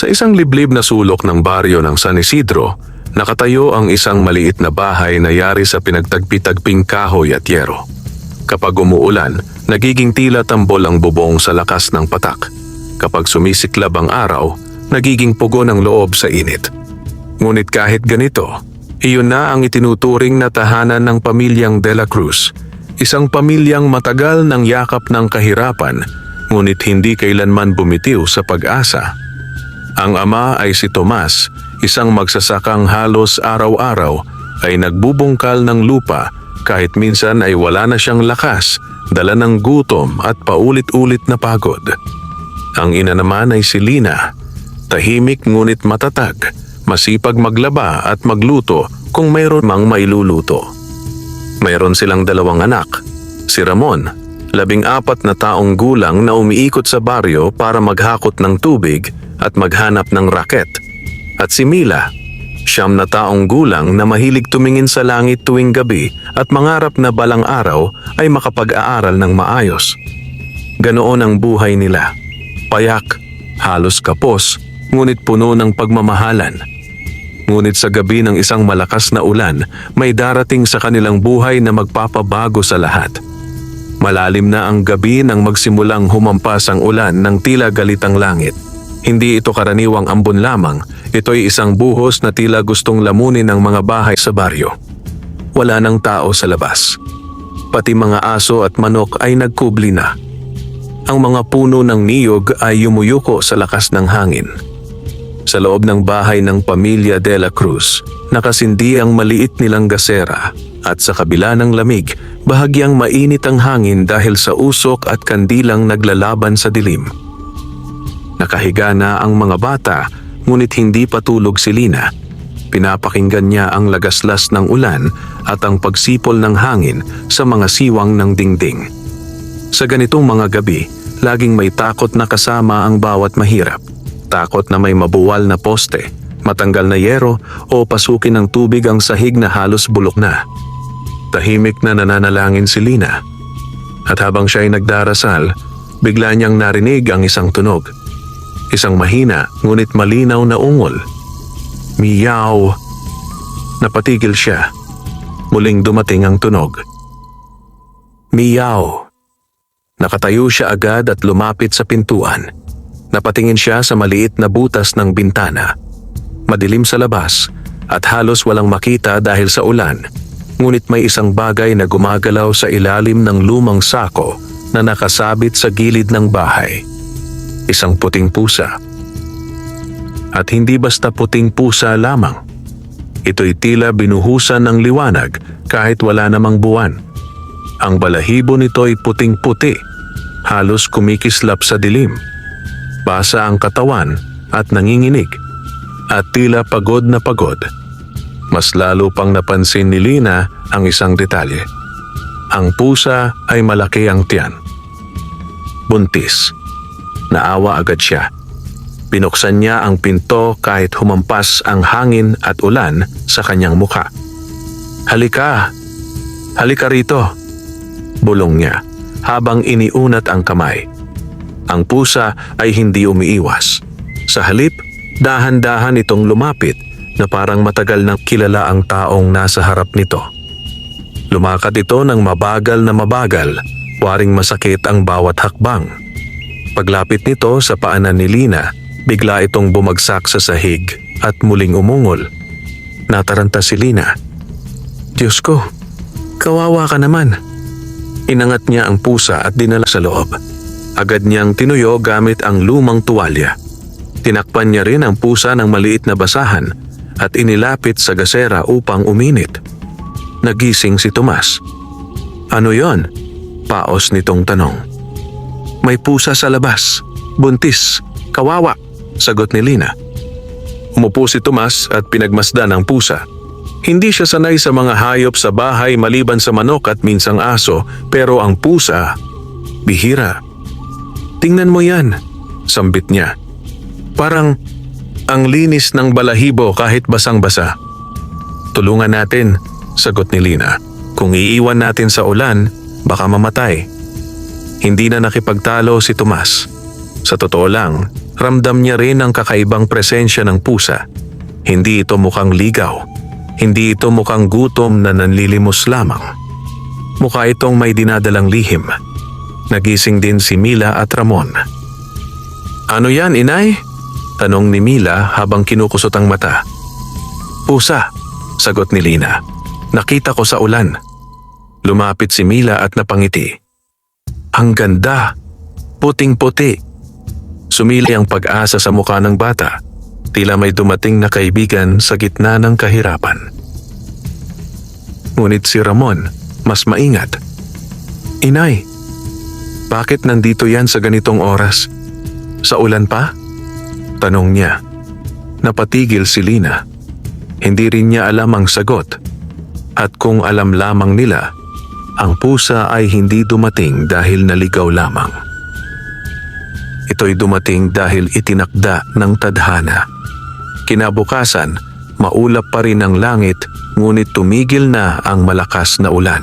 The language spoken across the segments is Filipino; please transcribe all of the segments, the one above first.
Sa isang liblib na sulok ng baryo ng San Isidro, nakatayo ang isang maliit na bahay na yari sa pinagtagpi-tagping kahoy at yero. Kapag umuulan, nagiging tila tambol ang bubong sa lakas ng patak. Kapag sumisiklab ang araw, nagiging pugo ng loob sa init. Ngunit kahit ganito, iyon na ang itinuturing na tahanan ng pamilyang De La Cruz. Isang pamilyang matagal ng yakap ng kahirapan, ngunit hindi kailanman bumitiw sa pag-asa. Ang ama ay si Tomas, isang magsasakang halos araw-araw ay nagbubungkal ng lupa kahit minsan ay wala na siyang lakas, dala ng gutom at paulit-ulit na pagod. Ang ina naman ay si Lina, tahimik ngunit matatag, masipag maglaba at magluto kung mayroon mang mailuluto. Mayroon silang 2 anak, si Ramon, 14 na taong gulang na umiikot sa baryo para maghakot ng tubig at maghanap ng raket, at si Mila, 9 na taong gulang na mahilig tumingin sa langit tuwing gabi at mangarap na balang araw ay makapag-aaral ng maayos. Ganoon ang buhay nila, payak, halos kapos, ngunit puno ng pagmamahalan. Ngunit sa gabi ng isang malakas na ulan, may darating sa kanilang buhay na magpapabago sa lahat. Malalim na ang gabi nang magsimulang humampas ang ulan ng tila galit ang langit. Hindi ito karaniwang ambon lamang, ito'y isang buhos na tila gustong lamunin ang mga bahay sa baryo. Wala nang tao sa labas. Pati mga aso at manok ay nagkubli na. Ang mga puno ng niyog ay yumuyuko sa lakas ng hangin. Sa loob ng bahay ng pamilya De La Cruz, nakasindi ang maliit nilang gasera at sa kabila ng lamig, bahagyang mainit ang hangin dahil sa usok at kandilang naglalaban sa dilim. Nakahiga na ang mga bata, ngunit hindi patulog si Lina. Pinapakinggan niya ang lagaslas ng ulan at ang pagsipol ng hangin sa mga siwang ng dingding. Sa ganitong mga gabi, laging may takot na kasama ang bawat mahirap. Takot na may mabuwal na poste, matanggal na yero o pasukin ng tubig ang sahig na halos bulok na. Tahimik na nananalangin si Lina. At habang siya ay nagdarasal, bigla niyang narinig ang isang tunog. Isang mahina ngunit malinaw na ungol. Meow! Napatigil siya. Muling dumating ang tunog. Meow! Nakatayo siya agad at lumapit sa pintuan. Napatingin siya sa maliit na butas ng bintana. Madilim sa labas at halos walang makita dahil sa ulan. Ngunit may isang bagay na gumagalaw sa ilalim ng lumang sako na nakasabit sa gilid ng bahay. Isang puting pusa. At hindi basta puting pusa lamang. Ito'y tila binuhusan ng liwanag kahit wala namang buwan. Ang balahibo nito'y puting-puti, halos kumikislap sa dilim. Basa ang katawan at nanginginig, at tila pagod na pagod. Mas lalo pang napansin ni Lina ang isang detalye. Ang pusa ay malaki ang tiyan. Buntis. Naawa agad siya. Binuksan niya ang pinto kahit humampas ang hangin at ulan sa kanyang mukha. Halika! Halika rito! Bulong niya habang iniunat ang kamay. Ang pusa ay hindi umiiwas. Sa halip, dahan-dahan itong lumapit na parang matagal nang kilala ang taong nasa harap nito. Lumakad ito ng mabagal na mabagal, waring masakit ang bawat hakbang. Paglapit nito sa paanan ni Lina, bigla itong bumagsak sa sahig at muling umungol. Nataranta si Lina. Diyos ko, kawawa ka naman. Inangat niya ang pusa at dinala sa loob. Agad niyang tinuyo gamit ang lumang tuwalya. Tinakpan niya rin ang pusa ng maliit na basahan at inilapit sa gasera upang uminit. Nagising si Tomas. Ano yon? Paos nitong tanong. May pusa sa labas. Buntis. Kawawa. Sagot ni Lina. Umupo si Tomas at pinagmasdan ang pusa. Hindi siya sanay sa mga hayop sa bahay maliban sa manok at minsang aso, pero ang pusa, bihira. Tingnan mo yan, sambit niya. Parang ang linis ng balahibo kahit basang-basa. Tulungan natin, sagot ni Lina. Kung iiwan natin sa ulan, baka mamatay. Hindi na nakipagtalo si Tomas. Sa totoo lang, Ramdam niya rin ang kakaibang presensya ng pusa. Hindi ito mukhang ligaw. Hindi ito mukhang gutom na nanlilimos lamang. Mukha itong may dinadalang lihim. Nagising din si Mila at Ramon. "Ano yan, inay?" tanong ni Mila habang kinukusot ang mata. "Pusa," sagot ni Lina. "Nakita ko sa ulan." Lumapit si Mila at napangiti. "Ang ganda! Puting-puti." Sumilay ang pag-asa sa mukha ng bata. Tila may dumating na kaibigan sa gitna ng kahirapan. Ngunit si Ramon, mas maingat. "Inay, bakit nandito yan sa ganitong oras? Sa ulan pa?" tanong niya. Napatigil si Lina. Hindi rin niya alam ang sagot. At kung alam lamang nila, ang pusa ay hindi dumating dahil naligaw lamang. Ito'y dumating dahil itinakda ng tadhana. Kinabukasan, maulap pa rin ang langit, ngunit tumigil na ang malakas na ulan.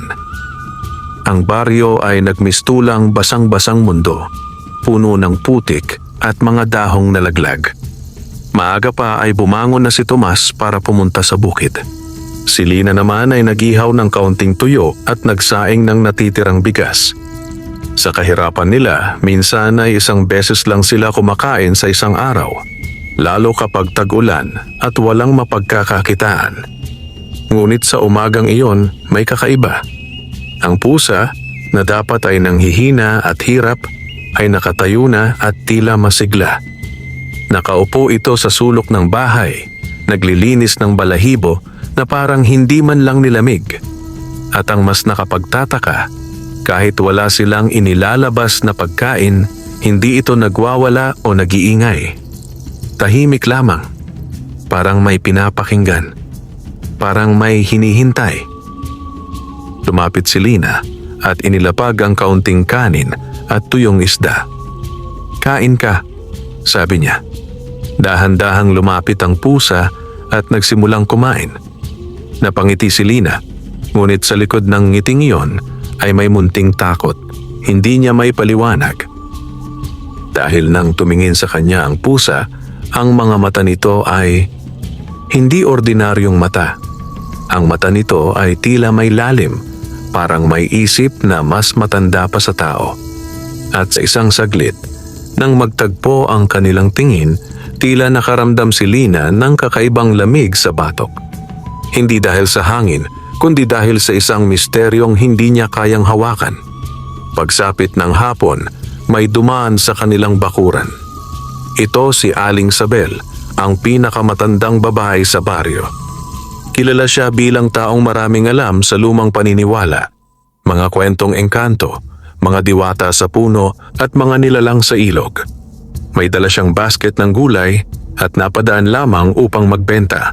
Ang baryo ay nagmistulang basang-basang mundo, puno ng putik at mga dahong nalaglag. Maaga pa ay bumangon na si Tomas para pumunta sa bukid. Si Lina naman ay nagihaw ng kaunting tuyo at nagsaing ng natitirang bigas. Sa kahirapan nila, minsan ay isang beses lang sila kumakain sa isang araw, lalo kapag tag-ulan at walang mapagkakakitaan. Ngunit sa umagang iyon, may kakaiba. Ang pusa, na dapat ay nanghihina at hirap, ay nakatayo na at tila masigla. Nakaupo ito sa sulok ng bahay, naglilinis ng balahibo na parang hindi man lang nilamig. At ang mas nakapagtataka, kahit wala silang inilalabas na pagkain, hindi ito nagwawala o nag-iingay. Tahimik lamang, parang may pinapakinggan, parang may hinihintay. Lumapit si Lina at inilapag ang kaunting kanin at tuyong isda. "Kain ka," sabi niya. Dahan-dahang lumapit ang pusa at nagsimulang kumain. Napangiti si Lina, ngunit sa likod ng ngiting iyon ay may munting takot. Hindi niya may paliwanag. Dahil nang tumingin sa kanya ang pusa, ang mga mata nito ay hindi ordinaryong mata. Ang mata nito ay tila may lalim, parang may isip na mas matanda pa sa tao. At sa isang saglit, nang magtagpo ang kanilang tingin, tila nakaramdam si Lina ng kakaibang lamig sa batok. Hindi dahil sa hangin, kundi dahil sa isang misteryong hindi niya kayang hawakan. Pagsapit ng hapon, may dumaan sa kanilang bakuran. Ito si Aling Sabel, ang pinakamatandang babae sa baryo. Kilala siya bilang taong maraming alam sa lumang paniniwala, mga kwentong engkanto, mga diwata sa puno at mga nilalang sa ilog. May dala siyang basket ng gulay at napadaan lamang upang magbenta.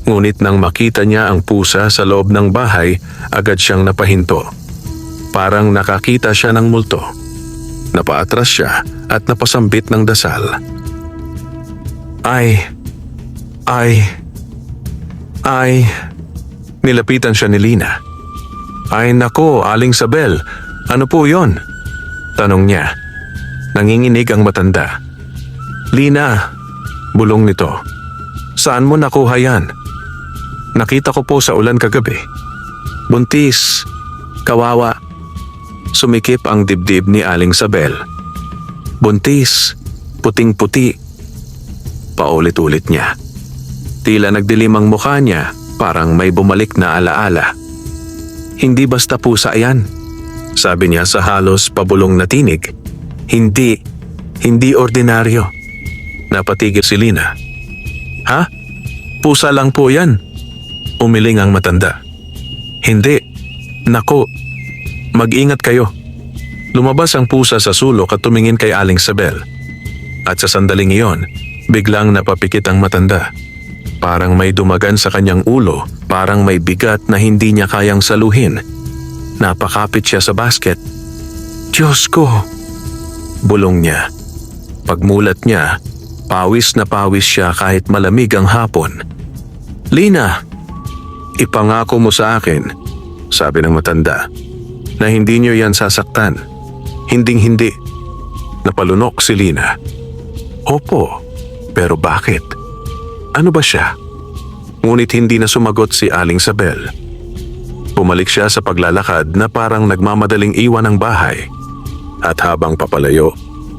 Ngunit nang makita niya ang pusa sa loob ng bahay, agad siyang napahinto. Parang nakakita siya ng multo. Napaatras siya at napasambit ng dasal. Ay. Nilapitan siya ni Lina. "Ay nako, Aling Sabel, ano po yon?" tanong niya. Nanginginig ang matanda. "Lina," bulong nito. "Saan mo nakuha yan?" "Nakita ko po sa ulan kagabi." "Buntis. Kawawa." Sumikip ang dibdib ni Aling Sabel. "Buntis. Puting-puti." Paulit-ulit niya. Tila nagdilim ang mukha niya, parang may bumalik na alaala. "Hindi basta pusa yan," sabi niya sa halos pabulong na tinig. Hindi ordinaryo." Napatigil si Lina. "Ha? Pusa lang po yan?" Umiling ang matanda. "Hindi. Naku, mag-ingat kayo." Lumabas ang pusa sa sulok at tumingin kay Aling Sabel. At sa sandaling iyon, biglang napapikit ang matanda. Parang may dumagan sa kanyang ulo, parang may bigat na hindi niya kayang saluhin. Napakapit siya sa basket. "Diyos ko!" bulong niya. Pagmulat niya, pawis na pawis siya kahit malamig ang hapon. "Lina, ipangako mo sa akin," sabi ng matanda, "na hindi niyo yan sasaktan." "Hinding-hindi." Napalunok si Lina. Opo, pero bakit? Ano ba siya? Ngunit hindi na sumagot si Aling Sabel. Bumalik siya sa paglalakad na parang nagmamadaling iwan ang bahay. At habang papalayo,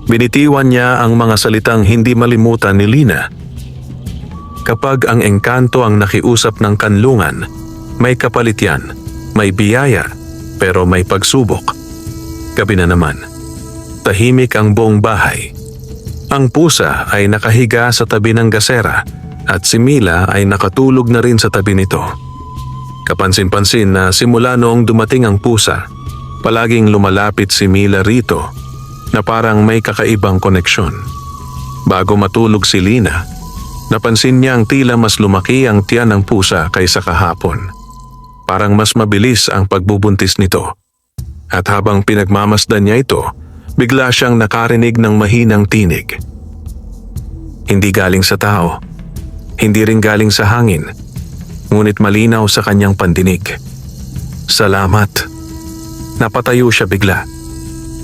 binitiwan niya ang mga salitang hindi malimutan ni Lina. Kapag ang engkanto ang nakiusap ng kanlungan, may kapalit yan, may biyaya, pero may pagsubok. Gabi na naman, tahimik ang buong bahay. Ang pusa ay nakahiga sa tabi ng gasera at si Mila ay nakatulog na rin sa tabi nito. Kapansin-pansin na simula noong dumating ang pusa, palaging lumalapit si Mila rito na parang may kakaibang koneksyon. Bago matulog si Lina, napansin niyang tila mas lumaki ang tiyan ng pusa kaysa kahapon. Parang mas mabilis ang pagbubuntis nito. At habang pinagmamasdan niya ito, bigla siyang nakarinig ng mahinang tinig. Hindi galing sa tao, hindi rin galing sa hangin, ngunit malinaw sa kanyang pandinig. Salamat. Napatayo siya bigla.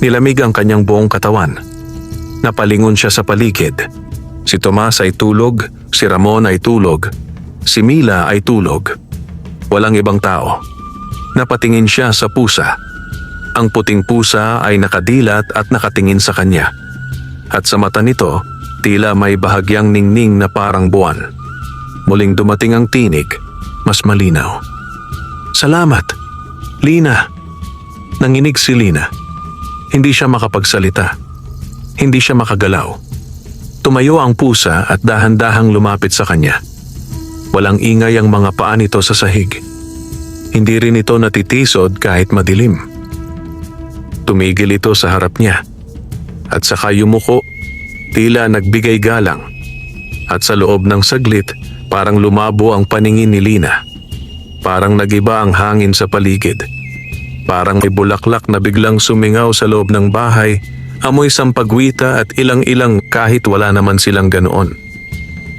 Nilamig ang kanyang buong katawan. Napalingon siya sa paligid. Si Tomas ay tulog, si Ramon ay tulog, si Mila ay tulog. Walang ibang tao. Napatingin siya sa pusa. Ang puting pusa ay nakadilat at nakatingin sa kanya. At sa mata nito, tila may bahagyang ningning na parang buwan. Muling dumating ang tinig, mas malinaw. Salamat, Lina. Nanginig si Lina. Hindi siya makapagsalita. Hindi siya makagalaw. Tumayo ang pusa at dahan-dahang lumapit sa kanya. Walang ingay ang mga paa nito sa sahig. Hindi rin ito natitisod kahit madilim. Tumigil ito sa harap niya. At saka yumuko, tila nagbigay galang. At sa loob ng saglit, parang lumabo ang paningin ni Lina. Parang nagiba ang hangin sa paligid. Parang may bulaklak na biglang sumingaw sa loob ng bahay, amoy sampagwita at ilang-ilang kahit wala naman silang ganoon.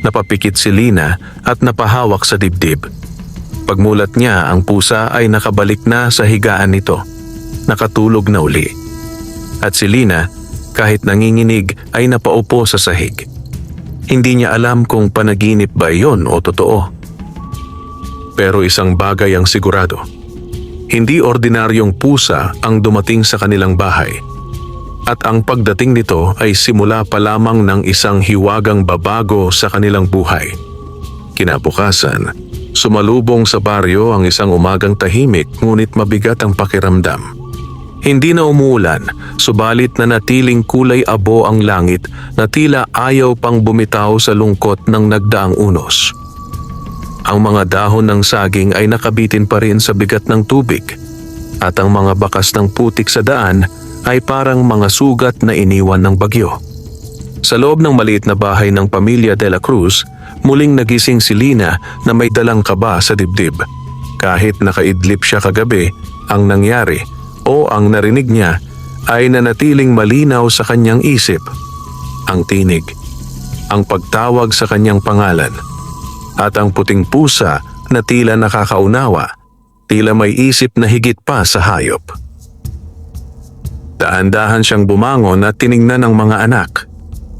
Napapikit si Lina at napahawak sa dibdib. Pagmulat niya, ang pusa ay nakabalik na sa higaan nito. Nakatulog na uli. At si Lina, kahit nanginginig, ay napaupo sa sahig. Hindi niya alam kung panaginip ba iyon o totoo. Pero isang bagay ang sigurado. Hindi ordinaryong pusa ang dumating sa kanilang bahay. At ang pagdating nito ay simula pa lamang ng isang hiwagang babago sa kanilang buhay. Kinabukasan, sumalubong sa baryo ang isang umagang tahimik ngunit mabigat ang pakiramdam. Hindi na umuulan, subalit na natiling kulay abo ang langit na tila ayaw pang bumitaw sa lungkot ng nagdaang unos. Ang mga dahon ng saging ay nakabitin pa rin sa bigat ng tubig at ang mga bakas ng putik sa daan ay parang mga sugat na iniwan ng bagyo. Sa loob ng maliit na bahay ng pamilya de la Cruz, muling nagising si Lina na may dalang kaba sa dibdib. Kahit nakaidlip siya kagabi, ang nangyari o ang narinig niya ay nanatiling malinaw sa kanyang isip. Ang tinig, ang pagtawag sa kanyang pangalan, at ang puting pusa na tila nakakaunawa, tila may isip na higit pa sa hayop. Dahan-dahan siyang bumangon at tiningnan ng mga anak.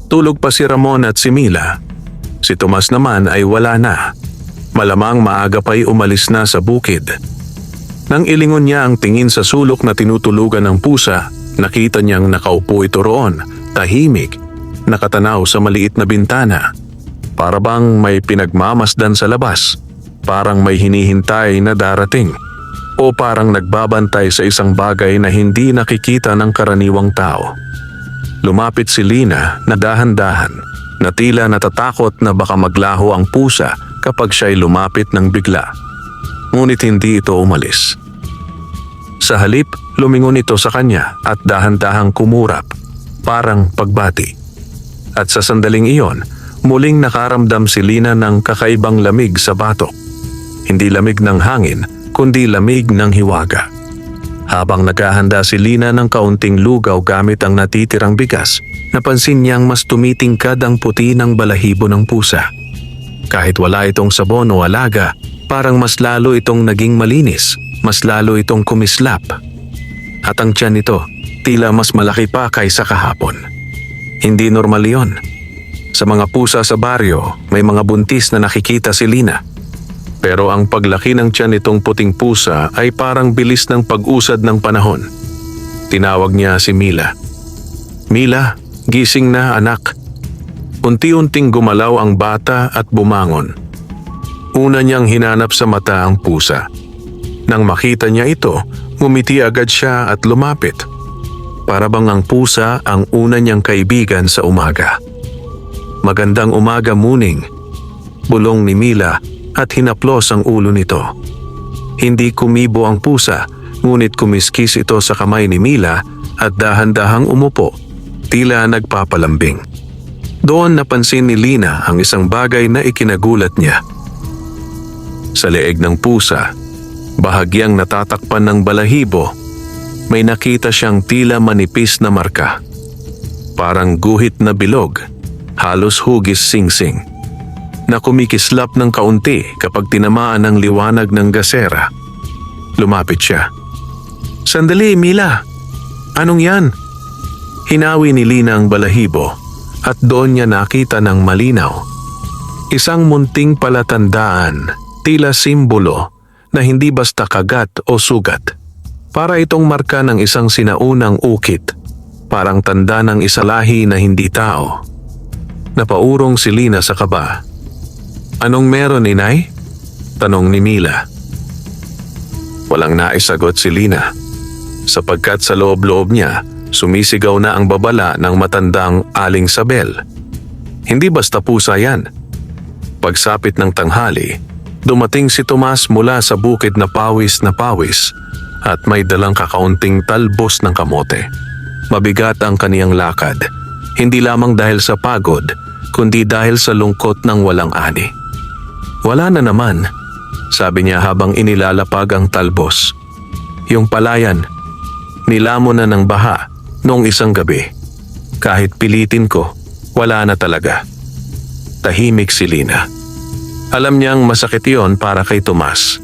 Tulog pa si Ramon at si Mila. Si Tomas naman ay wala na. Malamang maaga pa'y umalis na sa bukid. Nang ilingon niya ang tingin sa sulok na tinutulugan ng pusa, nakita niyang nakaupo ito roon, tahimik, nakatanaw sa maliit na bintana. Para bang may pinagmamasdan sa labas, parang may hinihintay na darating, o parang nagbabantay sa isang bagay na hindi nakikita ng karaniwang tao. Lumapit si Lina na dahan-dahan, na tila natatakot na baka maglaho ang pusa kapag siya'y lumapit ng bigla. Ngunit hindi ito umalis. Sa halip, lumingon ito sa kanya at dahan-dahang kumurap, parang pagbati. At sa sandaling iyon, muling nakaramdam si Lina ng kakaibang lamig sa batok. Hindi lamig ng hangin, kundi lamig ng hiwaga. Habang naghahanda si Lina ng kaunting lugaw gamit ang natitirang bigas, napansin niyang mas tumitingkad ang puti ng balahibo ng pusa. Kahit wala itong sabon o alaga, parang mas lalo itong naging malinis, mas lalo itong kumislap. At ang tiyan nito, tila mas malaki pa kaysa kahapon. Hindi normal yon. Sa mga pusa sa baryo, may mga buntis na nakikita si Lina. Pero ang paglaki ng tiyan nitong puting pusa ay parang bilis ng pag-usad ng panahon. Tinawag niya si Mila. Mila, gising na anak. Unti-unting gumalaw ang bata at bumangon. Una niyang hinanap sa mata ang pusa. Nang makita niya ito, ngumiti agad siya at lumapit. Para bang ang pusa ang una niyang kaibigan sa umaga. Magandang umaga, Muning. Bulong ni Mila at hinaplos ang ulo nito. Hindi kumibo ang pusa, ngunit kumiskis ito sa kamay ni Mila at dahan-dahang umupo, tila nagpapalambing. Doon napansin ni Lina ang isang bagay na ikinagulat niya. Sa leeg ng pusa, bahagyang natatakpan ng balahibo, may nakita siyang tila manipis na marka. Parang guhit na bilog, halos hugis singsing, na kumikislap ng kaunti kapag tinamaan ng liwanag ng gasera. Lumapit siya. "Sandali, Mila. Anong yan?" Hinawi ni Lina ang balahibo at doon niya nakita ng malinaw. Isang munting palatandaan, tila simbolo na hindi basta kagat o sugat. Para itong marka ng isang sinaunang ukit, parang tanda ng isalahi na hindi tao. Napaurong si Lina sa kaba. "Anong meron, inay?" tanong ni Mila. Walang naisagot si Lina, sapagkat sa loob-loob niya, sumisigaw na ang babala ng matandang Aling Sabel. Hindi basta pusa yan. Pagsapit ng tanghali, dumating si Tomas mula sa bukid na pawis at may dalang kakaunting talbos ng kamote. Mabigat ang kaniyang lakad, hindi lamang dahil sa pagod, kundi dahil sa lungkot ng walang ani. "Wala na naman," sabi niya habang inilalapag ang talbos. "Yung palayan, nilamon na ng baha noong isang gabi. Kahit pilitin ko, wala na talaga." Tahimik si Lina. Alam niyang masakit yon para kay Tomas.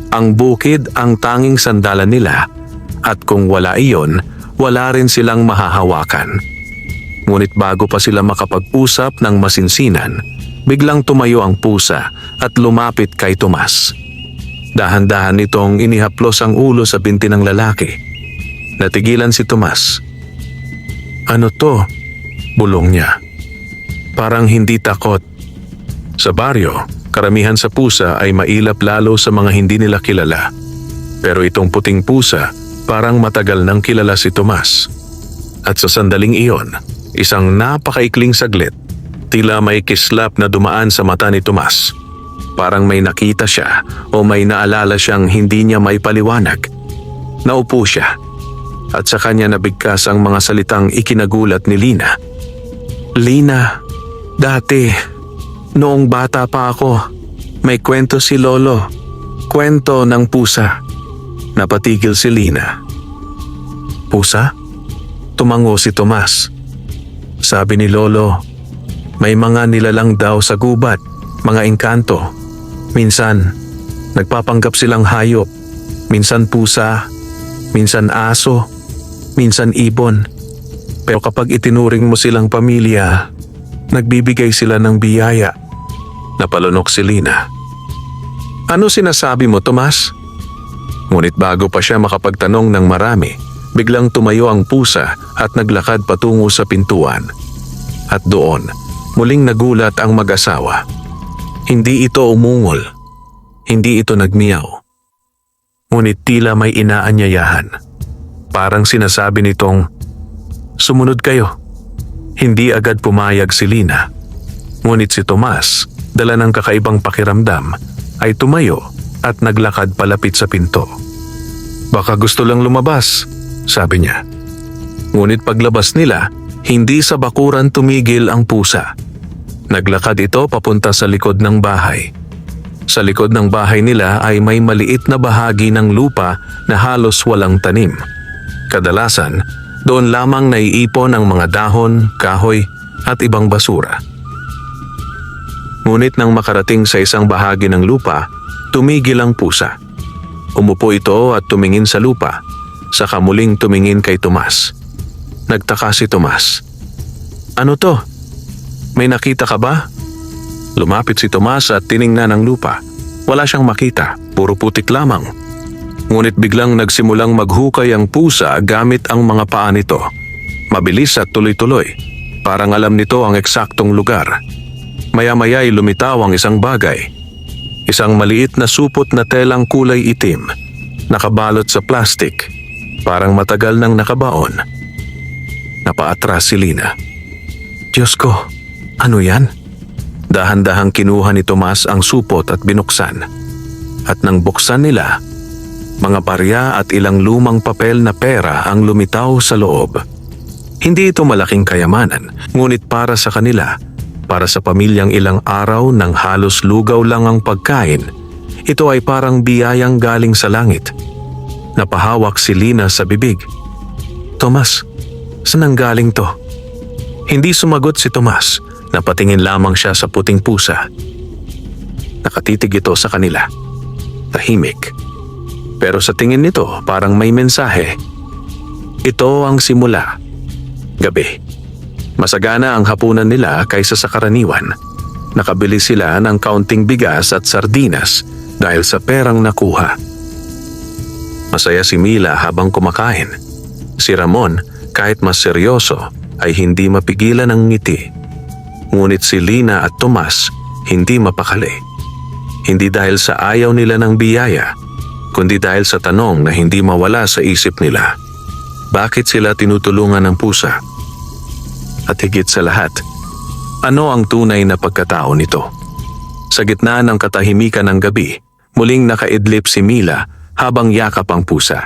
Ang bukid ang tanging sandalan nila at kung wala iyon, wala rin silang mahahawakan. Ngunit bago pa sila makapag-usap ng masinsinan, biglang tumayo ang pusa at lumapit kay Tomas. Dahan-dahan nitong inihaplos ang ulo sa binti ng lalaki. Natigilan si Tomas. "Ano to?" bulong niya. Parang hindi takot. Sa baryo, karamihan sa pusa ay mailap lalo sa mga hindi nila kilala. Pero itong puting pusa, parang matagal nang kilala si Tomas. At sa sandaling iyon, isang napakaikling saglit, tila may kislap na dumaan sa mata ni Tomas. Parang may nakita siya o may naalala siyang hindi niya may paliwanag. Naupo siya at sa kanya nabigkas ang mga salitang ikinagulat ni Lina. "Lina, dati, noong bata pa ako, may kwento si Lolo. Kwento ng pusa." Napatigil si Lina. "Pusa?" Tumango si Tomas. "Sabi ni Lolo, may mga nilalang daw sa gubat, mga engkanto. Minsan, nagpapanggap silang hayop. Minsan pusa, minsan aso, minsan ibon. Pero kapag itinuring mo silang pamilya, nagbibigay sila ng biyaya." Napalunok si Lina. "Ano sinasabi mo, Tomas?" Ngunit bago pa siya makapagtanong ng marami, biglang tumayo ang pusa at naglakad patungo sa pintuan. At doon, muling nagulat ang mag-asawa. Hindi ito umungol. Hindi ito nagmiyaw. Ngunit tila may inaanyayahan. Parang sinasabi nitong, "Sumunod kayo." Hindi agad pumayag si Lina. Ngunit si Tomas, dala ng kakaibang pakiramdam, ay tumayo at naglakad palapit sa pinto. "Baka gusto lang lumabas," sabi niya. Ngunit paglabas nila, hindi sa bakuran tumigil ang pusa. Naglakad ito papunta sa likod ng bahay. Sa likod ng bahay nila ay may maliit na bahagi ng lupa na halos walang tanim. Kadalasan, doon lamang naiipon ang mga dahon, kahoy at ibang basura. Ngunit nang makarating sa isang bahagi ng lupa, tumigil ang pusa. Umupo ito at tumingin sa lupa, saka muling tumingin kay Tomas. Nagtaka si Tomas. "Ano to?" May nakita ka ba? Lumapit si Tomas at tiningnan ang lupa. Wala siyang makita, puro putik lamang. Ngunit biglang nagsimulang maghukay ang pusa gamit ang mga paa nito. Mabilis at tuloy-tuloy. Parang alam nito ang eksaktong lugar. Maya-maya'y lumitaw ang isang bagay. Isang maliit na supot na telang kulay itim, nakabalot sa plastik. Parang matagal nang nakabaon. Napaatras si Lina. Diyos ko, ano yan? Dahan-dahang kinuha ni Tomas ang supot at binuksan. At nang buksan nila, mga barya at ilang lumang papel na pera ang lumitaw sa loob. Hindi ito malaking kayamanan, ngunit para sa kanila, para sa pamilyang ilang araw nang halos lugaw lang ang pagkain, ito ay parang biyayang galing sa langit. Napahawak si Lina sa bibig. Tomas, saan ang galing to? Hindi sumagot si Tomas. Napatingin lamang siya sa puting pusa. Nakatitig ito sa kanila. Tahimik. Pero sa tingin nito parang may mensahe. Ito ang simula. Gabi. Masagana ang hapunan nila kaysa sa karaniwan. Nakabili sila ng kaunting bigas at sardinas dahil sa perang nakuha. Masaya si Mila habang kumakain. Si Ramon, kahit mas seryoso, ay hindi mapigilan ang ngiti. Ngunit si Lina at Tomas hindi mapakali. Hindi dahil sa ayaw nila ng biyaya, kundi dahil sa tanong na hindi mawala sa isip nila. Bakit sila tinutulungan ng pusa? At higit sa lahat, ano ang tunay na pagkatao nito? Sa gitna ng katahimikan ng gabi, muling nakaidlip si Mila habang yakap ang pusa.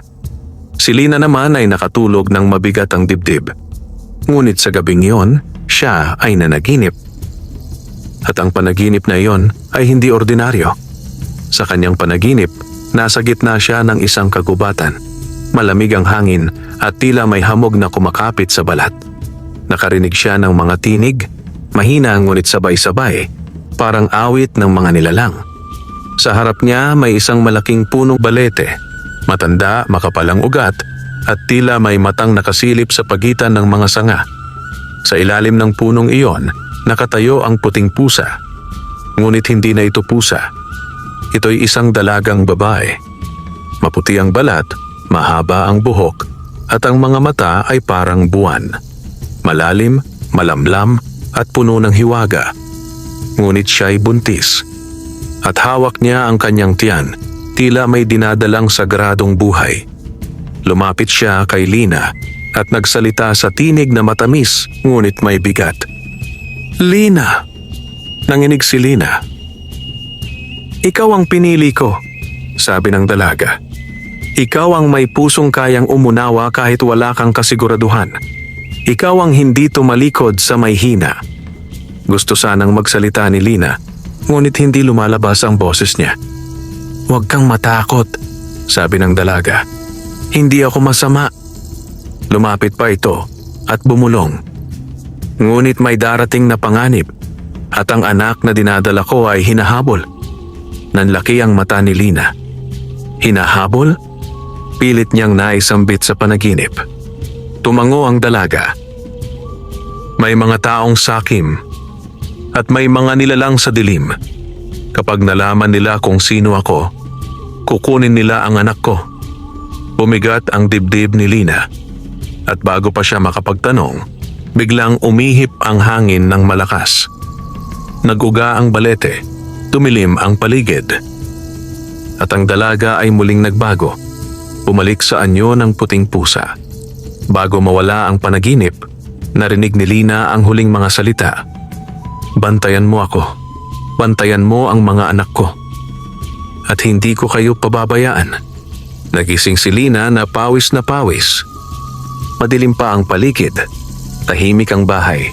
Si Lina naman ay nakatulog ng mabigat ang dibdib. Ngunit sa gabing iyon, siya ay nanaginip. At ang panaginip na iyon ay hindi ordinaryo. Sa kanyang panaginip, nasa gitna siya ng isang kagubatan. Malamig ang hangin at tila may hamog na kumakapit sa balat. Nakarinig siya ng mga tinig, mahina ngunit sabay-sabay, parang awit ng mga nilalang. Sa harap niya may isang malaking punong balete, matanda, makapalang ugat, at tila may matang nakasilip sa pagitan ng mga sanga. Sa ilalim ng punong iyon, nakatayo ang puting pusa. Ngunit hindi na ito pusa. Ito'y isang dalagang babae. Maputi ang balat, mahaba ang buhok, at ang mga mata ay parang buwan. Malalim, malamlam, at puno ng hiwaga. Ngunit siya'y buntis. At hawak niya ang kanyang tiyan, tila may dinadalang sagradong buhay. Lumapit siya kay Lina at nagsalita sa tinig na matamis ngunit may bigat. Lina! Nanginig si Lina. Ikaw ang pinili ko, sabi ng dalaga. Ikaw ang may pusong kayang umunawa kahit wala kang kasiguraduhan. Ikaw ang hindi tumalikod sa may hina. Gusto sanang magsalita ni Lina, ngunit hindi lumalabas ang boses niya. Huwag kang matakot, sabi ng dalaga. Hindi ako masama. Lumapit pa ito at bumulong. Ngunit may darating na panganib at ang anak na dinadala ko ay hinahabol. Nanlaki ang mata ni Lina. Hinahabol? Pilit niyang naisambit sa panaginip. Tumango ang dalaga. May mga taong sakim at may mga nilalang sa dilim. Kapag nalaman nila kung sino ako, kukunin nila ang anak ko. Bumigat ang dibdib ni Lina. At bago pa siya makapagtanong, biglang umihip ang hangin ng malakas. Naguga ang balete, tumilim ang paligid. At ang dalaga ay muling nagbago, bumalik sa anyo ng puting pusa. Bago mawala ang panaginip, narinig ni Lina ang huling mga salita. Bantayan mo ako, bantayan mo ang mga anak ko. At hindi ko kayo pababayaan. Nagising si Lina na pawis na pawis. Madilim pa ang paligid, tahimik ang bahay.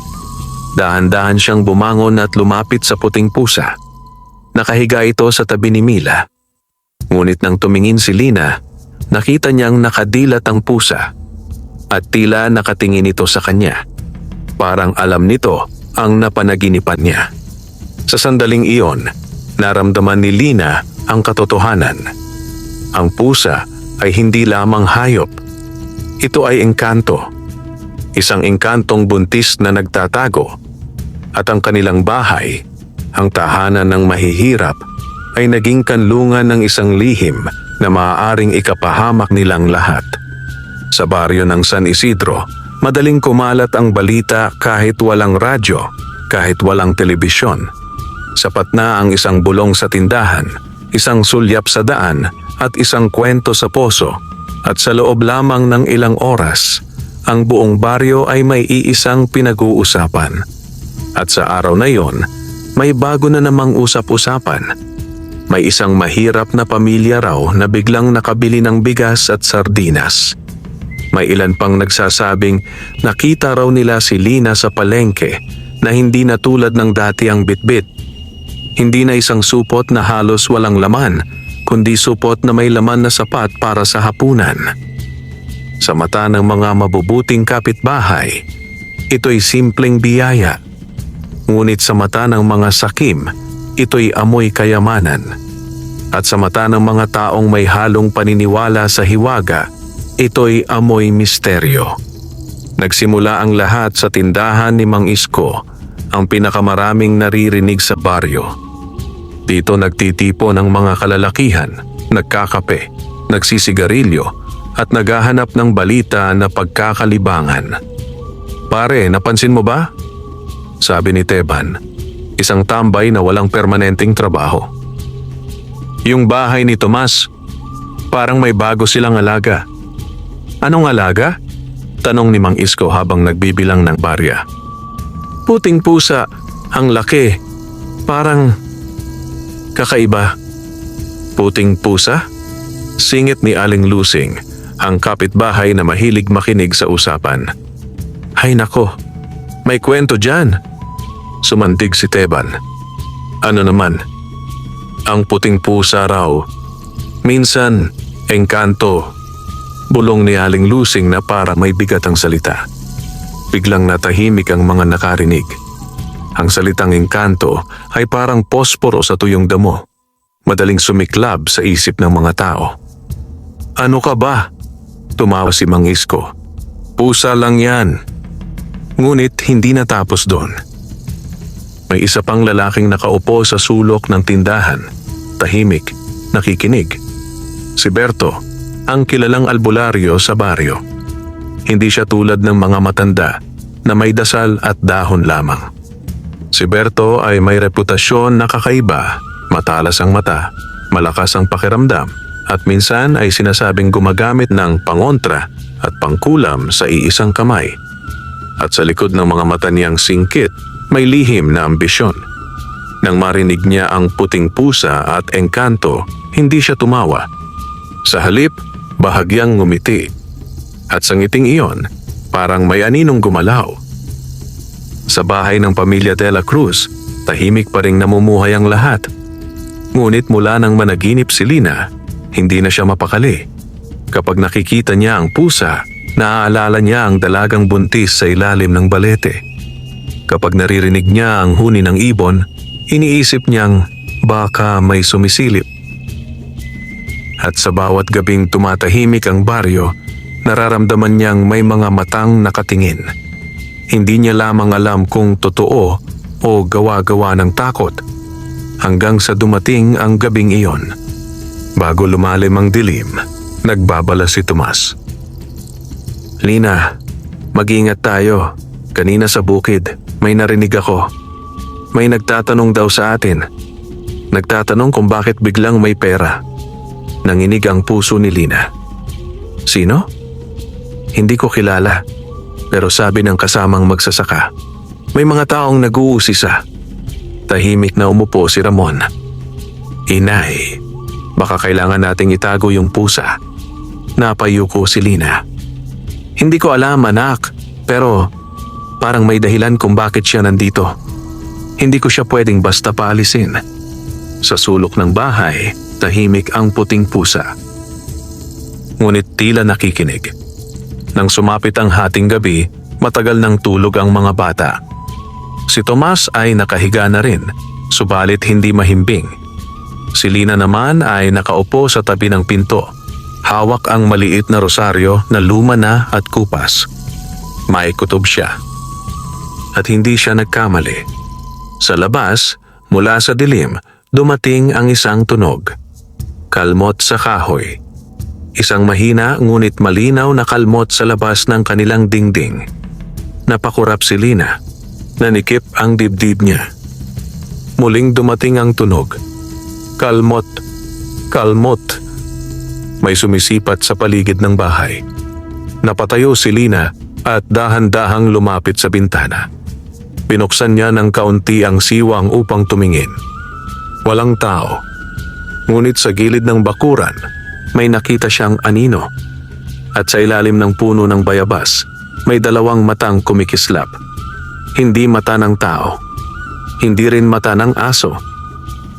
Dahan-dahan siyang bumangon at lumapit sa puting pusa. Nakahiga ito sa tabi ni Mila. Ngunit nang tumingin si Lina, nakita niyang nakadilat ang pusa at tila nakatingin ito sa kanya. Parang alam nito ang napanaginipan niya. Sa sandaling iyon, naramdaman ni Lina ang katotohanan. Ang pusa ay hindi lamang hayop. Ito ay engkanto. Isang engkantong buntis na nagtatago. At ang kanilang bahay, ang tahanan ng mahihirap, ay naging kanlungan ng isang lihim na maaaring ikapahamak nilang lahat. Sa baryo ng San Isidro, madaling kumalat ang balita kahit walang radyo, kahit walang telebisyon. Sapat na ang isang bulong sa tindahan, isang sulyap sa daan at isang kwento sa poso, at sa loob lamang ng ilang oras, ang buong baryo ay may iisang pinag-uusapan. At sa araw na yon, may bago na namang usap-usapan. May isang mahirap na pamilya raw na biglang nakabili ng bigas at sardinas. May ilan pang nagsasabing nakita raw nila si Lina sa palengke na hindi na tulad ng dati ang bitbit. Hindi na isang supot na halos walang laman, kundi supot na may laman na sapat para sa hapunan. Sa mata ng mga mabubuting kapitbahay, ito'y simpleng biyaya. Ngunit sa mata ng mga sakim, ito'y amoy kayamanan. At sa mata ng mga taong may halong paniniwala sa hiwaga, ito'y amoy misteryo. Nagsimula ang lahat sa tindahan ni Mang Isko, ang pinakamaraming naririnig sa baryo. Dito nagtitipo ng mga kalalakihan, nagkakape, nagsisigarilyo, at naghahanap ng balita na pagkakalibangan. "Pare, napansin mo ba?" sabi ni Teban, isang tambay na walang permanenteng trabaho. "Yung bahay ni Tomas, parang may bago silang alaga." "Anong alaga?" tanong ni Mang Isko habang nagbibilang ng barya. "Puting pusa, ang laki, parang kakaiba." "Puting pusa?" singit ni Aling Lusing, ang kapitbahay na mahilig makinig sa usapan. "Hay nako, may kwento dyan," sumantig si Teban. "Ano naman?" "Ang puting pusa raw. Minsan, engkanto," bulong ni Aling Lusing na para may bigat ang salita. Biglang natahimik ang mga nakarinig. Ang salitang engkanto ay parang posporo sa tuyong damo, madaling sumiklab sa isip ng mga tao. "Ano ka ba?" tumawa si Mang Isko. "Pusa lang yan." Ngunit hindi natapos doon. May isa pang lalaking nakaupo sa sulok ng tindahan, tahimik, nakikinig. Si Berto, ang kilalang albularyo sa baryo. Hindi siya tulad ng mga matanda na may dasal at dahon lamang. Si Berto ay may reputasyon na kakaiba, matalas ang mata, malakas ang pakiramdam, at minsan ay sinasabing gumagamit ng pangontra at pangkulam sa iisang kamay. At sa likod ng mga mata niyang singkit, may lihim na ambisyon. Nang marinig niya ang puting pusa at engkanto, hindi siya tumawa. Sa halip, bahagyang ngumiti. At sa ngiting iyon, parang may aninong gumalaw. Sa bahay ng pamilya De La Cruz, tahimik pa ring namumuhay ang lahat. Ngunit mula nang managinip si Lina, hindi na siya mapakali. Kapag nakikita niya ang pusa, naaalala niya ang dalagang buntis sa ilalim ng balete. Kapag naririnig niya ang huni ng ibon, iniisip niyang baka may sumisilip. At sa bawat gabing tumatahimik ang baryo, nararamdaman niyang may mga matang nakatingin. Hindi niya lamang alam kung totoo o gawa-gawa ng takot, hanggang sa dumating ang gabing iyon. Bago lumalim ang dilim, nagbabala si Tomas. "Lina, mag-ingat tayo. Kanina sa bukid, may narinig ako. May nagtatanong daw sa atin. Nagtatanong kung bakit biglang may pera." Nanginig ang puso ni Lina. "Sino?" "Hindi ko kilala. Pero sabi ng kasamang magsasaka, may mga taong nag-uusisa." Tahimik na umupo si Ramon. "Inay, baka kailangan nating itago yung pusa." Napayuko si Lina. "Hindi ko alam, anak, pero parang may dahilan kung bakit siya nandito. Hindi ko siya pwedeng basta paalisin." Sa sulok ng bahay, tahimik ang puting pusa. Ngunit tila nakikinig. Nang sumapit ang hating gabi, matagal nang tulog ang mga bata. Si Tomas ay nakahiga na rin, subalit hindi mahimbing. Si Lina naman ay nakaupo sa tabi ng pinto. Hawak ang maliit na rosaryo na luma na at kupas. May kutob siya. at hindi siya nagkamali. Sa labas, mula sa dilim, dumating ang isang tunog. Kalmot sa kahoy. Isang mahina ngunit malinaw na kalmot sa labas ng kanilang dingding. Napakurap si Lina. Nanikip ang dibdib niya. Muling dumating ang tunog. Kalmot. Kalmot. May sumisipat sa paligid ng bahay. Napatayo si Lina at dahan-dahang lumapit sa bintana. Binuksan niya ng kaunti ang siwang upang tumingin. Walang tao. Ngunit sa gilid ng bakuran, may nakita siyang anino. At sa ilalim ng puno ng bayabas, may dalawang matang kumikislap. Hindi mata ng tao. Hindi rin mata ng aso.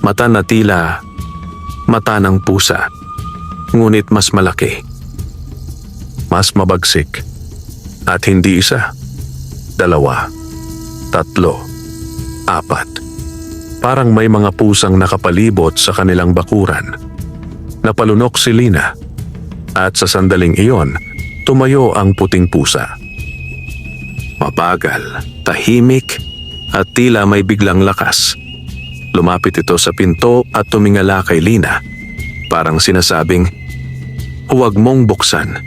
Mata na tila mata ng pusa. Ngunit mas malaki. Mas mabagsik. At hindi isa. 2, 3, 4. Parang may mga pusang nakapalibot sa kanilang bakuran. Napalunok si Lina. At sa sandaling iyon, tumayo ang puting pusa. Mabagal, tahimik, at tila may biglang lakas. Lumapit ito sa pinto at tumingala kay Lina. Parang sinasabing, "Huwag mong buksan."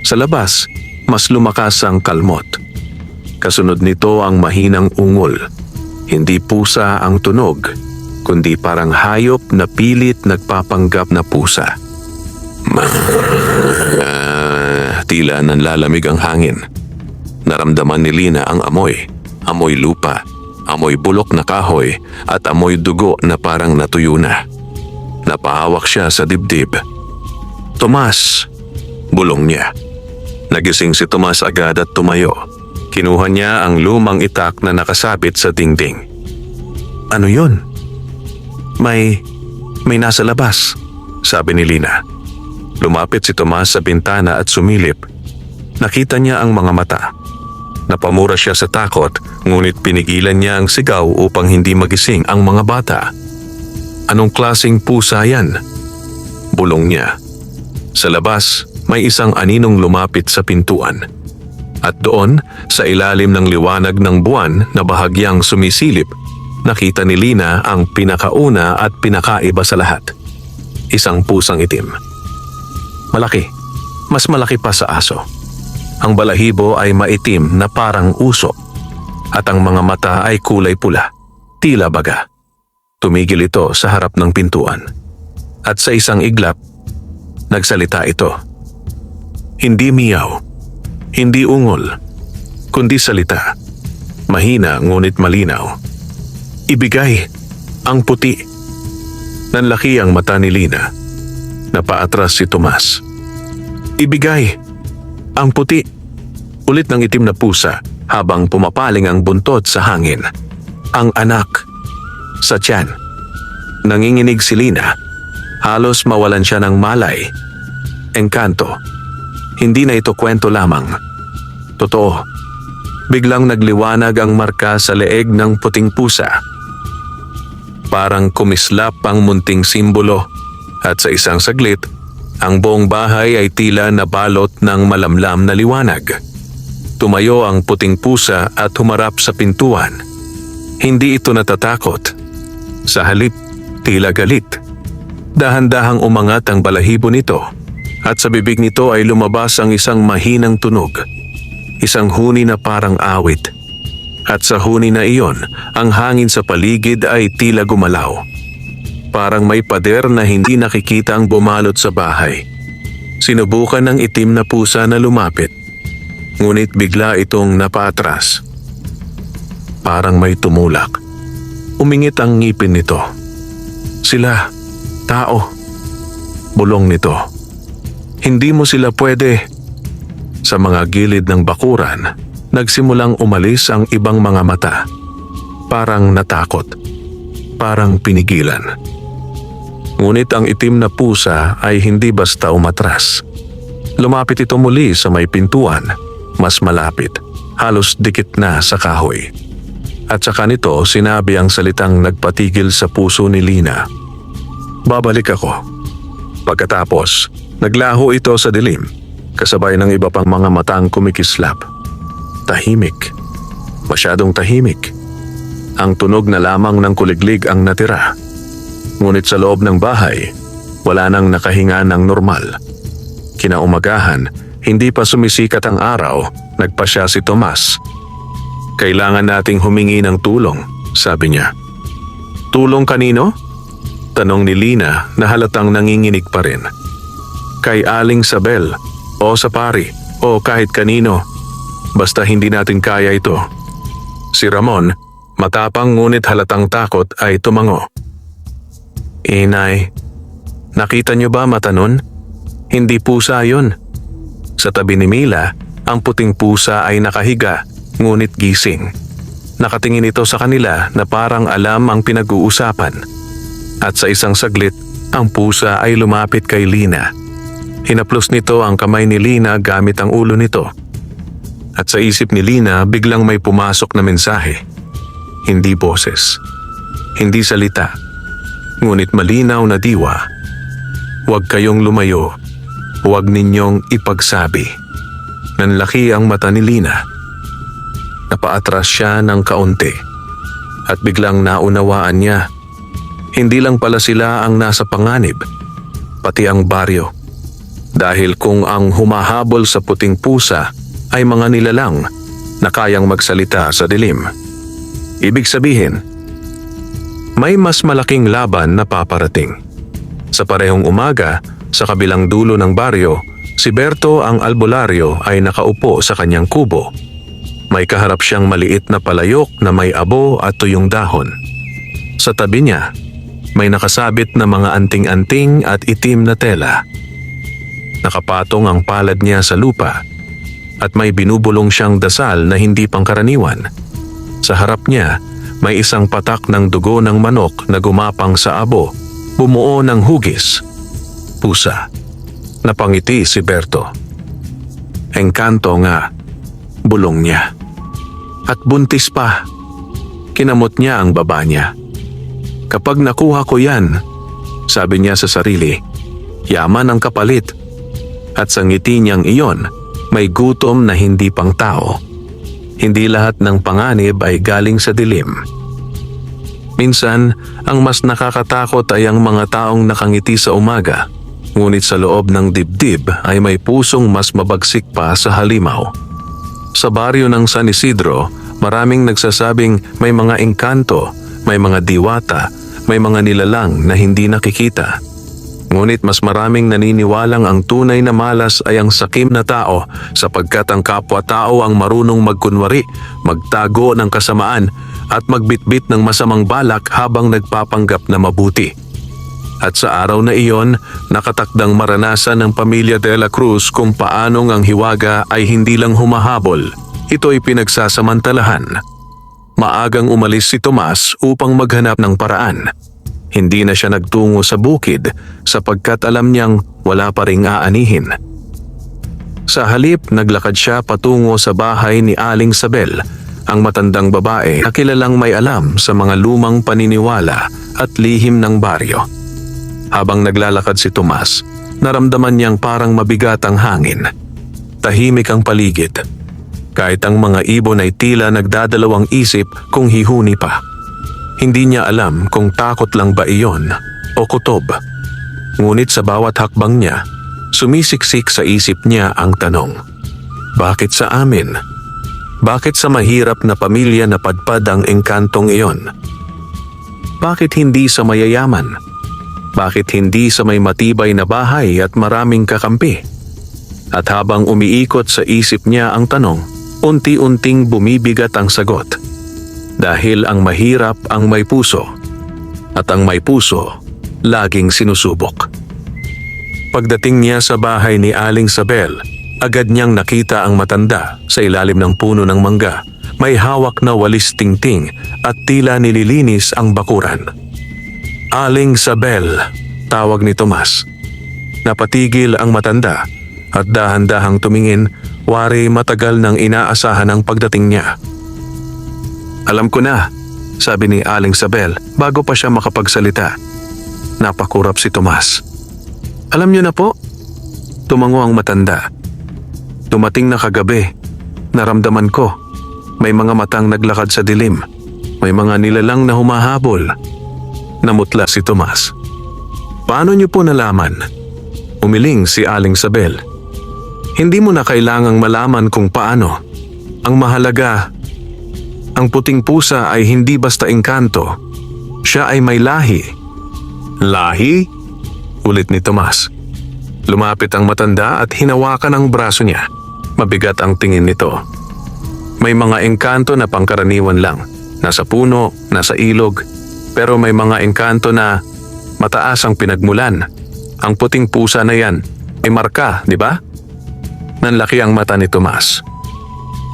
Sa labas, mas lumakas ang kalmot. Kasunod nito ang mahinang ungol. Hindi pusa ang tunog, kundi parang hayop na pilit nagpapanggap na pusa. Tila nanlalamig ang hangin. Naramdaman ni Lina ang amoy. Amoy lupa, amoy bulok na kahoy, at amoy dugo na parang natuyo na. Napahawak siya sa dibdib. "Tomas!" Bulong niya. Nagising si Tomas agad at tumayo. Kinuha niya ang lumang itak na nakasabit sa dingding. "Ano yun?" May nasa labas," sabi ni Lina. Lumapit si Tomas sa bintana at sumilip. Nakita niya ang mga mata. Napamura siya sa takot, ngunit pinigilan niya ang sigaw upang hindi magising ang mga bata. "Anong klaseng pusa yan?" Bulong niya. Sa labas, may isang aninong lumapit sa pintuan. At doon, sa ilalim ng liwanag ng buwan na bahagyang sumisilip, nakita ni Lina ang pinakauna at pinakaiba sa lahat. Isang pusang itim. Malaki. Mas malaki pa sa aso. Ang balahibo ay maitim na parang usok. At ang mga mata ay kulay pula. Tila baga. Tumigil ito sa harap ng pintuan. At sa isang iglap, nagsalita ito. Hindi miyaw, hindi ungol, kundi salita. Mahina ngunit malinaw. "Ibigay, ang puti." Nanlaki ang mata ni Lina. Napaatras si Tomas. "Ibigay, ang puti." Ulit ng itim na pusa habang pumapaling ang buntot sa hangin. "Ang anak." Sa tiyan. Nanginginig si Lina. Halos mawalan siya ng malay. Engkanto. Hindi na ito kwento lamang. Totoo. Biglang nagliwanag ang marka sa leeg ng puting pusa. Parang kumislap ang munting simbolo at sa isang saglit, ang buong bahay ay tila nabalot ng malamlam na liwanag. Tumayo ang puting pusa at humarap sa pintuan. Hindi ito natatakot. Sa halip, tila galit. Dahan-dahang umangat ang balahibo nito. At sa bibig nito ay lumabas ang isang mahinang tunog. Isang huni na parang awit. At sa huni na iyon, ang hangin sa paligid ay tila gumalaw. Parang may pader na hindi nakikita ang bumalot sa bahay. Sinubukan ng itim na pusa na lumapit. Ngunit bigla itong napaatras. Parang may tumulak. Umingit ang ngipin nito. "Sila, tao." Bulong nito. "Hindi mo sila pwede." Sa mga gilid ng bakuran, nagsimulang umalis ang ibang mga mata. Parang natakot. Parang pinigilan. Ngunit ang itim na pusa ay hindi basta umatras. Lumapit ito muli sa may pintuan, mas malapit, halos dikit na sa kahoy. At saka nito sinabi ang salitang nagpatigil sa puso ni Lina. "Babalik ako." Pagkatapos, naglaho ito sa dilim, kasabay ng iba pang mga matang kumikislap. Tahimik. Masyadong tahimik. Ang tunog na lamang ng kuliglig ang natira. Ngunit sa loob ng bahay, wala nang nakahinga ng normal. Kinaumagahan, hindi pa sumisikat ang araw, nagpasya si Tomas. Kailangan nating humingi ng tulong, sabi niya. Tulong kanino? Tanong ni Lina na halatang nanginginig pa rin. Kay Aling Sabel, o sa pari, o kahit kanino. Basta hindi natin kaya ito. Si Ramon, matapang ngunit halatang takot ay tumango. Inay, nakita niyo ba mata nun? Hindi pusa yun. Sa tabi ni Mila, ang puting pusa ay nakahiga, ngunit gising. Nakatingin ito sa kanila na parang alam ang pinag-uusapan. At sa isang saglit, ang pusa ay lumapit kay Lina. Hinaplos nito ang kamay ni Lina gamit ang ulo nito. At sa isip ni Lina biglang may pumasok na mensahe. Hindi boses, hindi salita, ngunit malinaw na diwa. Huwag kayong lumayo, huwag ninyong ipagsabi. Nanlaki ang mata ni Lina. Napaatras siya ng kaunti at biglang naunawaan niya. Hindi lang pala sila ang nasa panganib, pati ang baryo. Dahil kung ang humahabol sa puting pusa ay mga nilalang na kayang magsalita sa dilim. Ibig sabihin, may mas malaking laban na paparating. Sa parehong umaga, sa kabilang dulo ng baryo, si Berto ang albularyo ay nakaupo sa kanyang kubo. May kaharap siyang maliit na palayok na may abo at tuyong dahon. Sa tabi niya, may nakasabit na mga anting-anting at itim na tela. Nakapatong ang palad niya sa lupa at may binubulong siyang dasal na hindi pangkaraniwan. Sa harap niya, may isang patak ng dugo ng manok na gumapang sa abo, bumuo ng hugis. Pusa. Napangiti si Berto. Engkanto nga, bulong niya. At buntis pa. Kinamot niya ang baba niya. Kapag nakuha ko yan, sabi niya sa sarili, yaman ang kapalit. At sa ngiti niyang iyon, may gutom na hindi pang tao. Hindi lahat ng panganib ay galing sa dilim. Minsan, ang mas nakakatakot ay ang mga taong nakangiti sa umaga, ngunit sa loob ng dibdib ay may pusong mas mabagsik pa sa halimaw. Sa baryo ng San Isidro, maraming nagsasabing may mga engkanto, may mga diwata, may mga nilalang na hindi nakikita. Ngunit mas maraming naniniwalang ang tunay na malas ay ang sakim na tao sapagkat ang kapwa-tao ang marunong magkunwari, magtago ng kasamaan at magbitbit ng masamang balak habang nagpapanggap na mabuti. At sa araw na iyon, nakatakdang maranasan ng pamilya de la Cruz kung paanong ang hiwaga ay hindi lang humahabol, ito'y pinagsasamantalahan. Maagang umalis si Tomas upang maghanap ng paraan. Hindi na siya nagtungo sa bukid sapagkat alam niyang wala pa ring aanihin. Sa halip, naglakad siya patungo sa bahay ni Aling Sabel, ang matandang babae na kilalang may alam sa mga lumang paniniwala at lihim ng baryo. Habang naglalakad si Tomas, naramdaman niyang parang mabigat ang hangin. Tahimik ang paligid. Kahit ang mga ibon ay tila nagdadalawang isip kung hihuni pa. Hindi niya alam kung takot lang ba iyon o kutob. Ngunit sa bawat hakbang niya, sumisiksik sa isip niya ang tanong. Bakit sa amin? Bakit sa mahirap na pamilya na padpad ang engkantong iyon? Bakit hindi sa mayayaman? Bakit hindi sa may matibay na bahay at maraming kakampi? At habang umiikot sa isip niya ang tanong, unti-unting bumibigat ang sagot. Dahil ang mahirap ang may puso, at ang may puso laging sinusubok. Pagdating niya sa bahay ni Aling Sabel, agad niyang nakita ang matanda sa ilalim ng puno ng mangga. May hawak na walis tingting at tila nililinis ang bakuran. Aling Sabel, tawag ni Tomas. Napatigil ang matanda at dahan-dahang tumingin, wari matagal nang inaasahan ang pagdating niya. Alam ko na, sabi ni Aling Sabel bago pa siya makapagsalita. Napakurap si Tomas. Alam niyo na po? Tumango ang matanda. Dumating na kagabi, naramdaman ko. May mga matang naglakad sa dilim. May mga nilalang na humahabol. Namutla si Tomas. Paano niyo po nalaman? Umiling si Aling Sabel. Hindi mo na kailangang malaman kung paano. Ang mahalaga, ang puting pusa ay hindi basta engkanto. Siya ay may lahi. Lahi? Ulit ni Tomas. Lumapit ang matanda at hinawakan ang braso niya. Mabigat ang tingin nito. May mga engkanto na pangkaraniwan lang. Nasa puno, nasa ilog. Pero may mga engkanto na mataas ang pinagmulan. Ang puting pusa na yan ay marka, di ba? Nanlaki ang mata ni Tomas.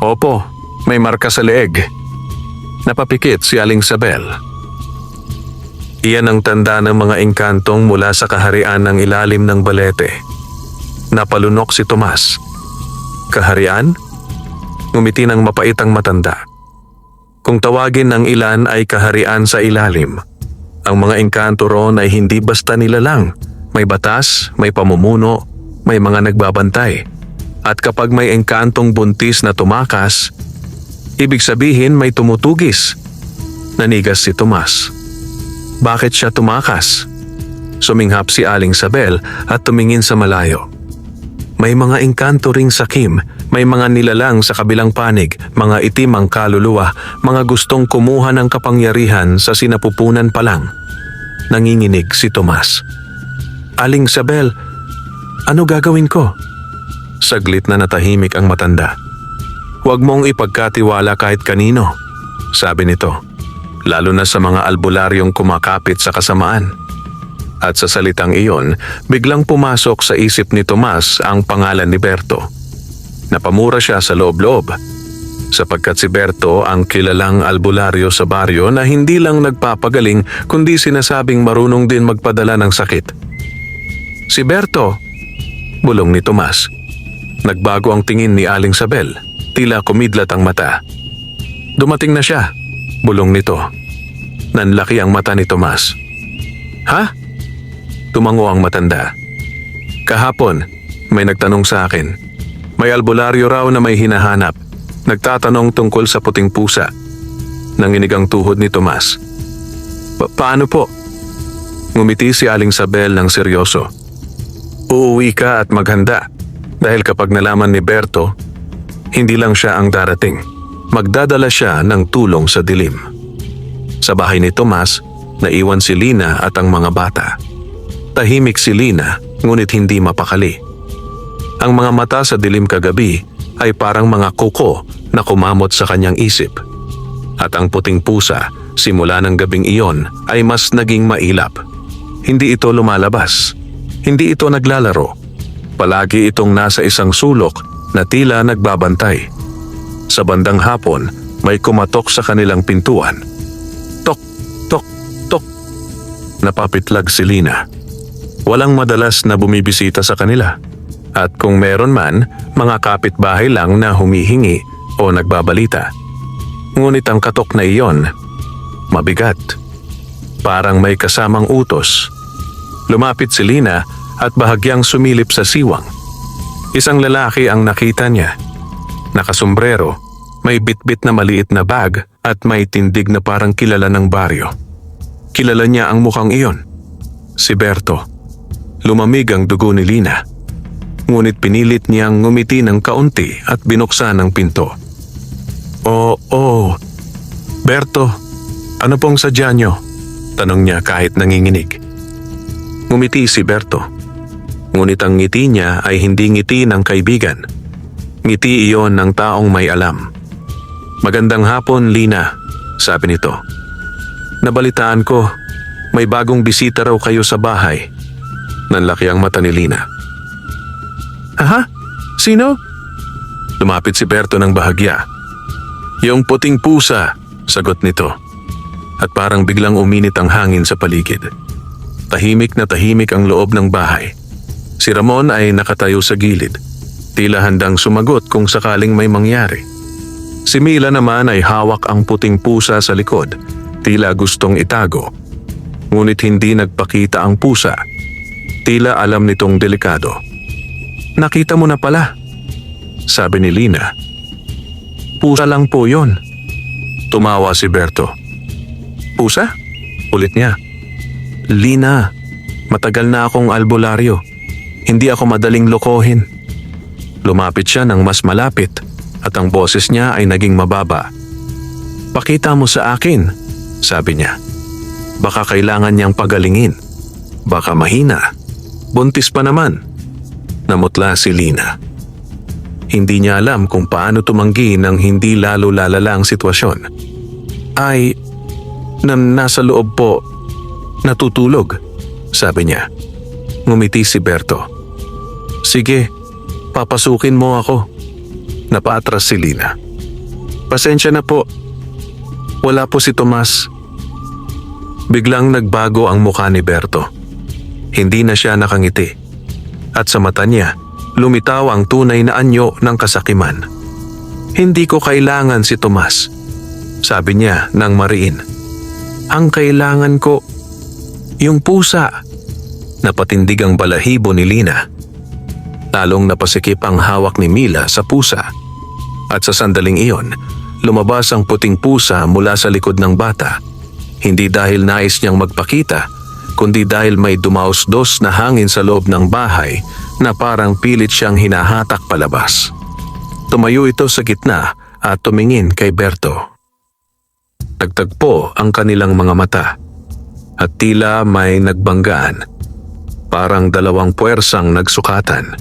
Opo, may marka sa leeg. Napapikit si Aling Sabel. Iyan ang tanda ng mga engkantong mula sa kaharian ng ilalim ng balete. Napalunok si Tomas. Kaharian? Ngumiti ng mapait ang matanda. Kung tawagin ng ilan ay kaharian sa ilalim, ang mga engkanto roon ay hindi basta nilalang. May batas, may pamumuno, may mga nagbabantay. At kapag may engkantong buntis na tumakas, ibig sabihin may tumutugis. Nanigas si Tomas. Bakit siya tumakas? Suminghap si Aling Sabel at tumingin sa malayo. May mga engkanto ring sakim, may mga nilalang sa kabilang panig, mga itim ang kaluluwa, mga gustong kumuha ng kapangyarihan sa sinapupunan pa lang. Nanginginig si Tomas. Aling Sabel, ano gagawin ko? Saglit na natahimik ang matanda. Huwag mong ipagkatiwala kahit kanino, sabi nito, lalo na sa mga albularyong kumakapit sa kasamaan. At sa salitang iyon, biglang pumasok sa isip ni Tomas ang pangalan ni Berto. Napamura siya sa loob-loob, sapagkat si Berto ang kilalang albularyo sa baryo na hindi lang nagpapagaling kundi sinasabing marunong din magpadala ng sakit. Si Berto, bulong ni Tomas. Nagbago ang tingin ni Aling Sabel, tila kumidlat ang mata. Dumating na siya, bulong nito. Nanlaki ang mata ni Tomas. Ha? Tumango ang matanda. Kahapon, may nagtanong sa akin. May albularyo raw na may hinahanap. Nagtatanong tungkol sa puting pusa. Nanginig ang tuhod ni Tomas. Paano po? Ngumiti si Aling Sabel ng seryoso. Uuwi ka at maghanda. Dahil kapag nalaman ni Berto, hindi lang siya ang darating. Magdadala siya ng tulong sa dilim. Sa bahay ni Tomas, naiwan si Lina at ang mga bata. Tahimik si Lina, ngunit hindi mapakali. Ang mga mata sa dilim kagabi ay parang mga kuko na kumamot sa kanyang isip. At ang puting pusa, simula ng gabing iyon, ay mas naging mailap. Hindi ito lumalabas. Hindi ito naglalaro. Palagi itong nasa isang sulok na tila nagbabantay. Sa bandang hapon, may kumatok sa kanilang pintuan. Tok, tok, tok. Napapitlag si Lina. Walang madalas na bumibisita sa kanila. At kung meron man, mga kapitbahay lang na humihingi o nagbabalita. Ngunit ang katok na iyon, mabigat. Parang may kasamang utos. Lumapit si Lina at bahagyang sumilip sa siwang. Isang lalaki ang nakita niya. Nakasombrero, may bitbit na maliit na bag at may tindig na parang kilala ng baryo. Kilala niya ang mukhang iyon. Si Berto. Lumamig ang dugo ni Lina. Ngunit pinilit niyang ngumiti ng kaunti at binuksan ang pinto. Oh, Berto, ano pong sadya niyo? Tanong niya kahit nanginginig. Ngumiti si Berto. Ngunit ang ngiti niya ay hindi ngiti ng kaibigan. Ngiti iyon ng taong may alam. Magandang hapon, Lina, sabi nito. Nabalitaan ko, may bagong bisita raw kayo sa bahay. Nanlaki ang mata ni Lina. Aha? Sino? Lumapit si Berto ng bahagya. Yung puting pusa, sagot nito. At parang biglang uminit ang hangin sa paligid. Tahimik na tahimik ang loob ng bahay. Si Ramon ay nakatayo sa gilid. Tila handang sumagot kung sakaling may mangyari. Si Mila naman ay hawak ang puting pusa sa likod. Tila gustong itago. Ngunit hindi nagpakita ang pusa. Tila alam nitong delikado. Nakita mo na pala, sabi ni Lina. Pusa lang po yon. Tumawa si Berto. Pusa? Ulit niya. Lina, matagal na akong albularyo. Hindi ako madaling lokohin. Lumapit siya ng mas malapit at ang boses niya ay naging mababa. Pakita mo sa akin, sabi niya. Baka kailangan niyang pagalingin. Baka mahina. Buntis pa naman. Namutla si Lina. Hindi niya alam kung paano tumanggi ng hindi lalo lalala ang sitwasyon. Nasa loob po, natutulog, sabi niya. Ngumiti si Berto. Sige, papasukin mo ako. Napaatras si Lina. Pasensya na po. Wala po si Tomas. Biglang nagbago ang mukha ni Berto. Hindi na siya nakangiti. At sa mata niya, lumitaw ang tunay na anyo ng kasakiman. Hindi ko kailangan si Tomas, sabi niya nang mariin. Ang kailangan ko, yung pusa. Napatindig ang balahibo ni Lina. Talong napasikip ang hawak ni Mila sa pusa. At sa sandaling iyon, lumabas ang puting pusa mula sa likod ng bata. Hindi dahil nais niyang magpakita, kundi dahil may dumaos-dos na hangin sa loob ng bahay na parang pilit siyang hinahatak palabas. Tumayo ito sa gitna at tumingin kay Berto. Nagtagpo ang kanilang mga mata at tila may nagbanggaan. Parang dalawang puwersang nagsukatan.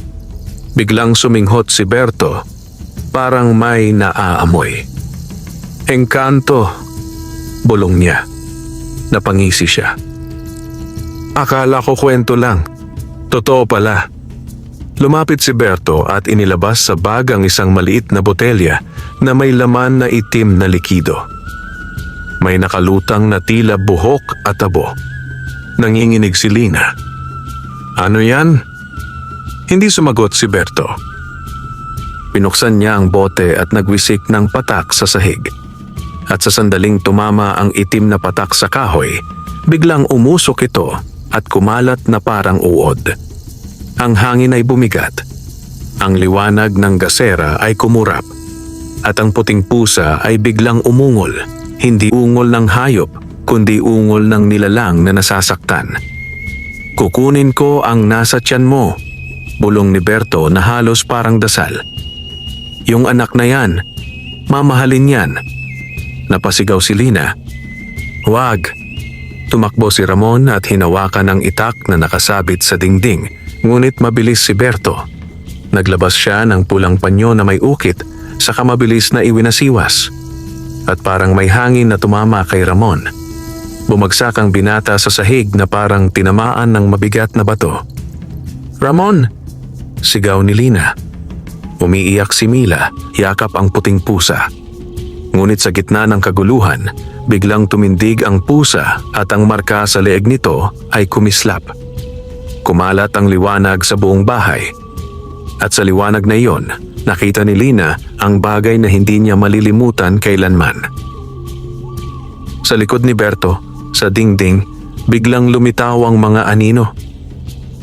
Biglang suminghot si Berto, parang may naaamoy. Engkanto, bulong niya. Napangisi siya. Akala ko kwento lang. Totoo pala. Lumapit si Berto at inilabas sa bag ang isang maliit na botelya na may laman na itim na likido. May nakalutang na tila buhok at abo. Nanginginig si Lina. Ano yan? Hindi sumagot si Berto. Pinuksan niya ang bote at nagwisik ng patak sa sahig. At sa sandaling tumama ang itim na patak sa kahoy, biglang umusok ito at kumalat na parang uod. Ang hangin ay bumigat. Ang liwanag ng gasera ay kumurap. At ang puting pusa ay biglang umungol. Hindi ungol ng hayop, kundi ungol ng nilalang na nasasaktan. Kukunin ko ang nasa tiyan mo, bulong ni Berto na halos parang dasal. Yung anak na yan, mamahalin yan. Napasigaw si Lina. Wag. Tumakbo si Ramon at hinawakan ang itak na nakasabit sa dingding, ngunit mabilis si Berto. Naglabas siya ng pulang panyo na may ukit, saka mabilis na iwinasiwas. At parang may hangin na tumama kay Ramon. Bumagsak ang binata sa sahig na parang tinamaan ng mabigat na bato. Ramon! Sigaw ni Lina. Umiiyak si Mila, yakap ang puting pusa. Ngunit sa gitna ng kaguluhan, biglang tumindig ang pusa at ang marka sa leeg nito ay kumislap. Kumalat ang liwanag sa buong bahay. At sa liwanag na iyon, nakita ni Lina ang bagay na hindi niya malilimutan kailanman. Sa likod ni Berto, sa dingding, biglang lumitaw ang mga anino.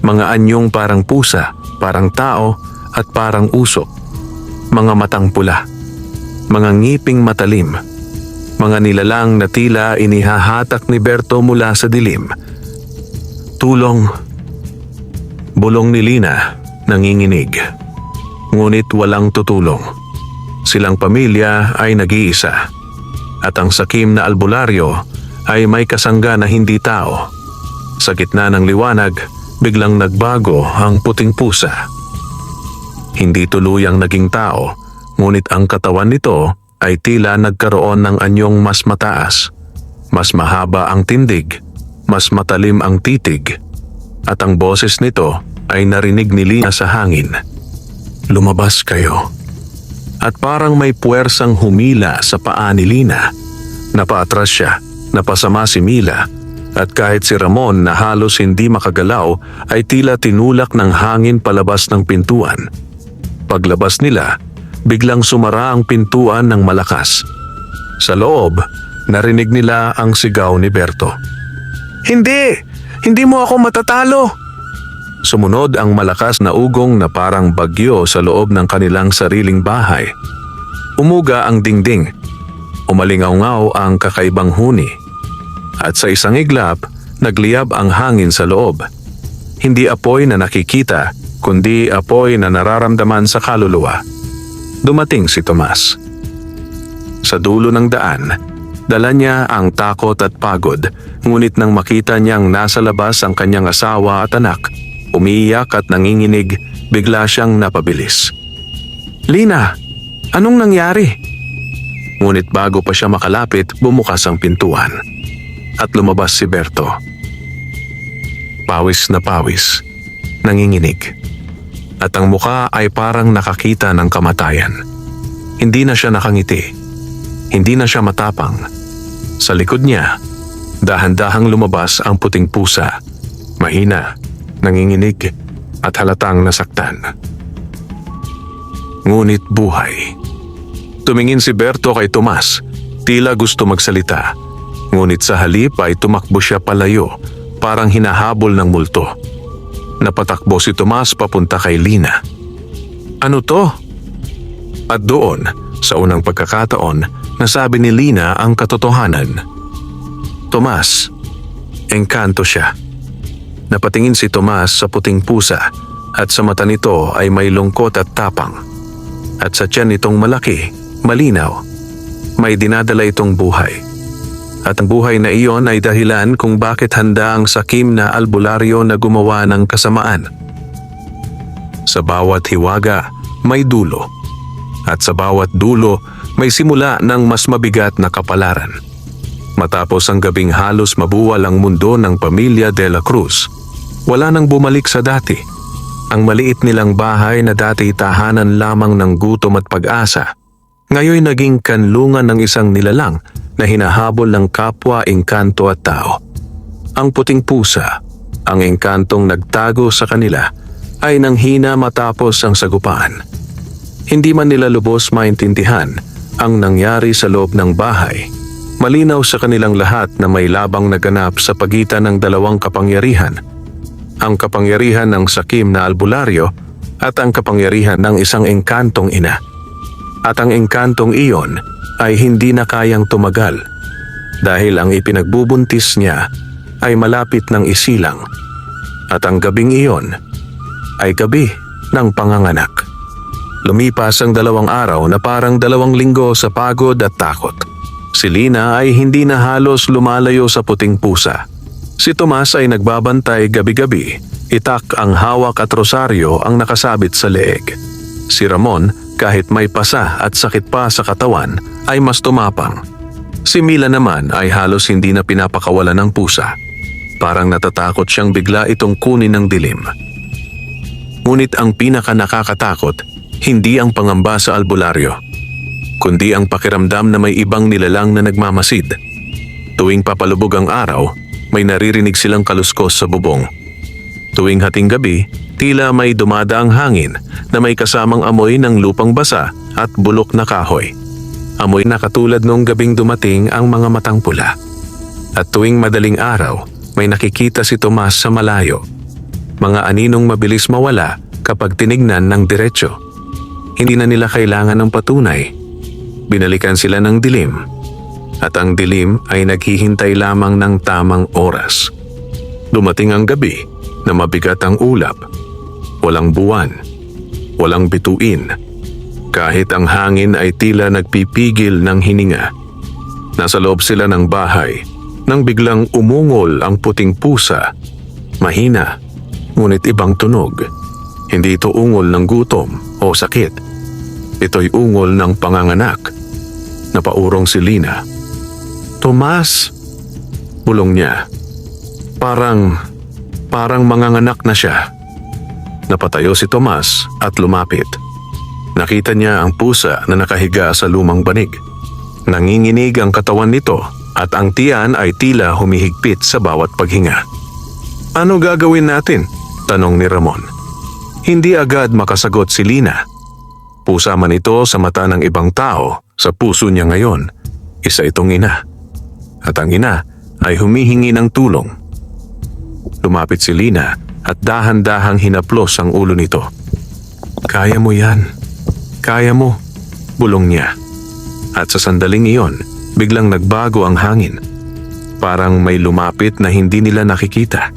Mga anyong parang pusa, parang tao at parang usok. Mga matang pula. Mga ngiping matalim. Mga nilalang na tila inihahatak ni Berto mula sa dilim. Tulong. Bulong ni Lina, nanginginig. Ngunit walang tutulong. Silang pamilya ay nag-iisa. At ang sakim na albularyo ay may kasangga na hindi tao. Sa gitna ng liwanag, biglang nagbago ang puting pusa. Hindi tuluyang naging tao, ngunit ang katawan nito ay tila nagkaroon ng anyong mas mataas. Mas mahaba ang tindig, mas matalim ang titig, at ang boses nito ay narinig ni Lina sa hangin. Lumabas kayo. At parang may puwersang humila sa paa ni Lina. Napaatras siya, napasama si Mila, at kahit si Ramon na halos hindi makagalaw ay tila tinulak ng hangin palabas ng pintuan. Paglabas nila, biglang sumara ang pintuan ng malakas. Sa loob, narinig nila ang sigaw ni Berto. Hindi! Hindi mo ako matatalo! Sumunod ang malakas na ugong na parang bagyo sa loob ng kanilang sariling bahay. Umuga ang dingding. Umalingaw-ngaw ang kakaibang huni. At sa isang iglap, nagliyab ang hangin sa loob. Hindi apoy na nakikita, kundi apoy na nararamdaman sa kaluluwa. Dumating si Tomas. Sa dulo ng daan, dala niya ang takot at pagod, ngunit nang makita niyang nasa labas ang kanyang asawa at anak, umiiyak at nanginginig, bigla siyang napabilis. "Lina, anong nangyari?" Ngunit bago pa siya makalapit, bumukas ang pintuan. At lumabas si Berto. Pawis na pawis, nanginginig. At ang muka ay parang nakakita ng kamatayan. Hindi na siya nakangiti. Hindi na siya matapang. Sa likod niya, dahan-dahang lumabas ang puting pusa. Mahina, nanginginig, at halatang nasaktan. Ngunit buhay. Tumingin si Berto kay Tomas, tila gusto magsalita. Ngunit sa halip ay tumakbo siya palayo, parang hinahabol ng multo. Napatakbo si Tomas papunta kay Lina. "Ano to?" At doon, sa unang pagkakataon, nasabi ni Lina ang katotohanan. Tomas, engkanto siya. Napatingin si Tomas sa puting pusa at sa mata nito ay may lungkot at tapang. At sa tiyan nitong malaki, malinaw, may dinadala itong buhay. At ang buhay na iyon ay dahilan kung bakit handa ang sakim na albularyo na gumawa ng kasamaan. Sa bawat hiwaga, may dulo. At sa bawat dulo, may simula ng mas mabigat na kapalaran. Matapos ang gabing halos mabuwal ang mundo ng pamilya de la Cruz, wala nang bumalik sa dati. Ang maliit nilang bahay na dati tahanan lamang ng gutom at pag-asa, ngayon naging kanlungan ng isang nilalang na hinahabol ng kapwa, engkanto at tao. Ang puting pusa, ang engkantong nagtago sa kanila, ay nanghina matapos ang sagupaan. Hindi man nila lubos maintindihan ang nangyari sa loob ng bahay. Malinaw sa kanilang lahat na may labang naganap sa pagitan ng dalawang kapangyarihan. Ang kapangyarihan ng sakim na albularyo at ang kapangyarihan ng isang engkantong ina. At ang engkantong iyon ay hindi na kayang tumagal dahil ang ipinagbubuntis niya ay malapit ng isilang. At ang gabing iyon ay gabi ng panganganak. Lumipas ang 2 araw na parang 2 linggo sa pagod at takot. Si Lina ay hindi na halos lumalayo sa puting pusa. Si Tomas ay nagbabantay gabi-gabi. Itak ang hawak at rosaryo ang nakasabit sa leeg. Si Ramon, kahit may pasa at sakit pa sa katawan, ay mas tumapang. Si Mila naman ay halos hindi na pinapakawalan ng pusa. Parang natatakot siyang bigla itong kunin ng dilim. Ngunit ang pinaka nakakatakot, hindi ang pangamba sa albularyo, kundi ang pakiramdam na may ibang nilalang na nagmamasid. Tuwing papalubog ang araw, may naririnig silang kaluskos sa bubong. Tuwing hating gabi, tila may dumadaang hangin na may kasamang amoy ng lupang basa at bulok na kahoy. Amoy na katulad nung gabing dumating ang mga matang pula. At tuwing madaling araw, may nakikita si Tomas sa malayo. Mga aninong mabilis mawala kapag tinignan ng diretsyo. Hindi na nila kailangan ng patunay. Binalikan sila ng dilim. At ang dilim ay naghihintay lamang ng tamang oras. Dumating ang gabi na mabigat ang ulap. Walang buwan. Walang bituin. Kahit ang hangin ay tila nagpipigil ng hininga. Nasa loob sila ng bahay nang biglang umungol ang puting pusa. Mahina, ngunit ibang tunog. Hindi ito ungol ng gutom o sakit. Ito'y ungol ng panganganak. Napaurong si Lina. "Tomas!" bulong niya. Parang manganganak na siya. Napatayo si Tomas at lumapit. Nakita niya ang pusa na nakahiga sa lumang banig. Nanginginig ang katawan nito at ang tiyan ay tila humihigpit sa bawat paghinga. "Ano gagawin natin?" tanong ni Ramon. Hindi agad makasagot si Lina. Pusa man ito sa mata ng ibang tao, sa puso niya ngayon, isa itong ina. At ang ina ay humihingi ng tulong. Lumapit si Lina at dahan-dahang hinaplos ang ulo nito. "Kaya mo yan. Kaya mo," bulong niya. At sa sandaling iyon, biglang nagbago ang hangin. Parang may lumapit na hindi nila nakikita.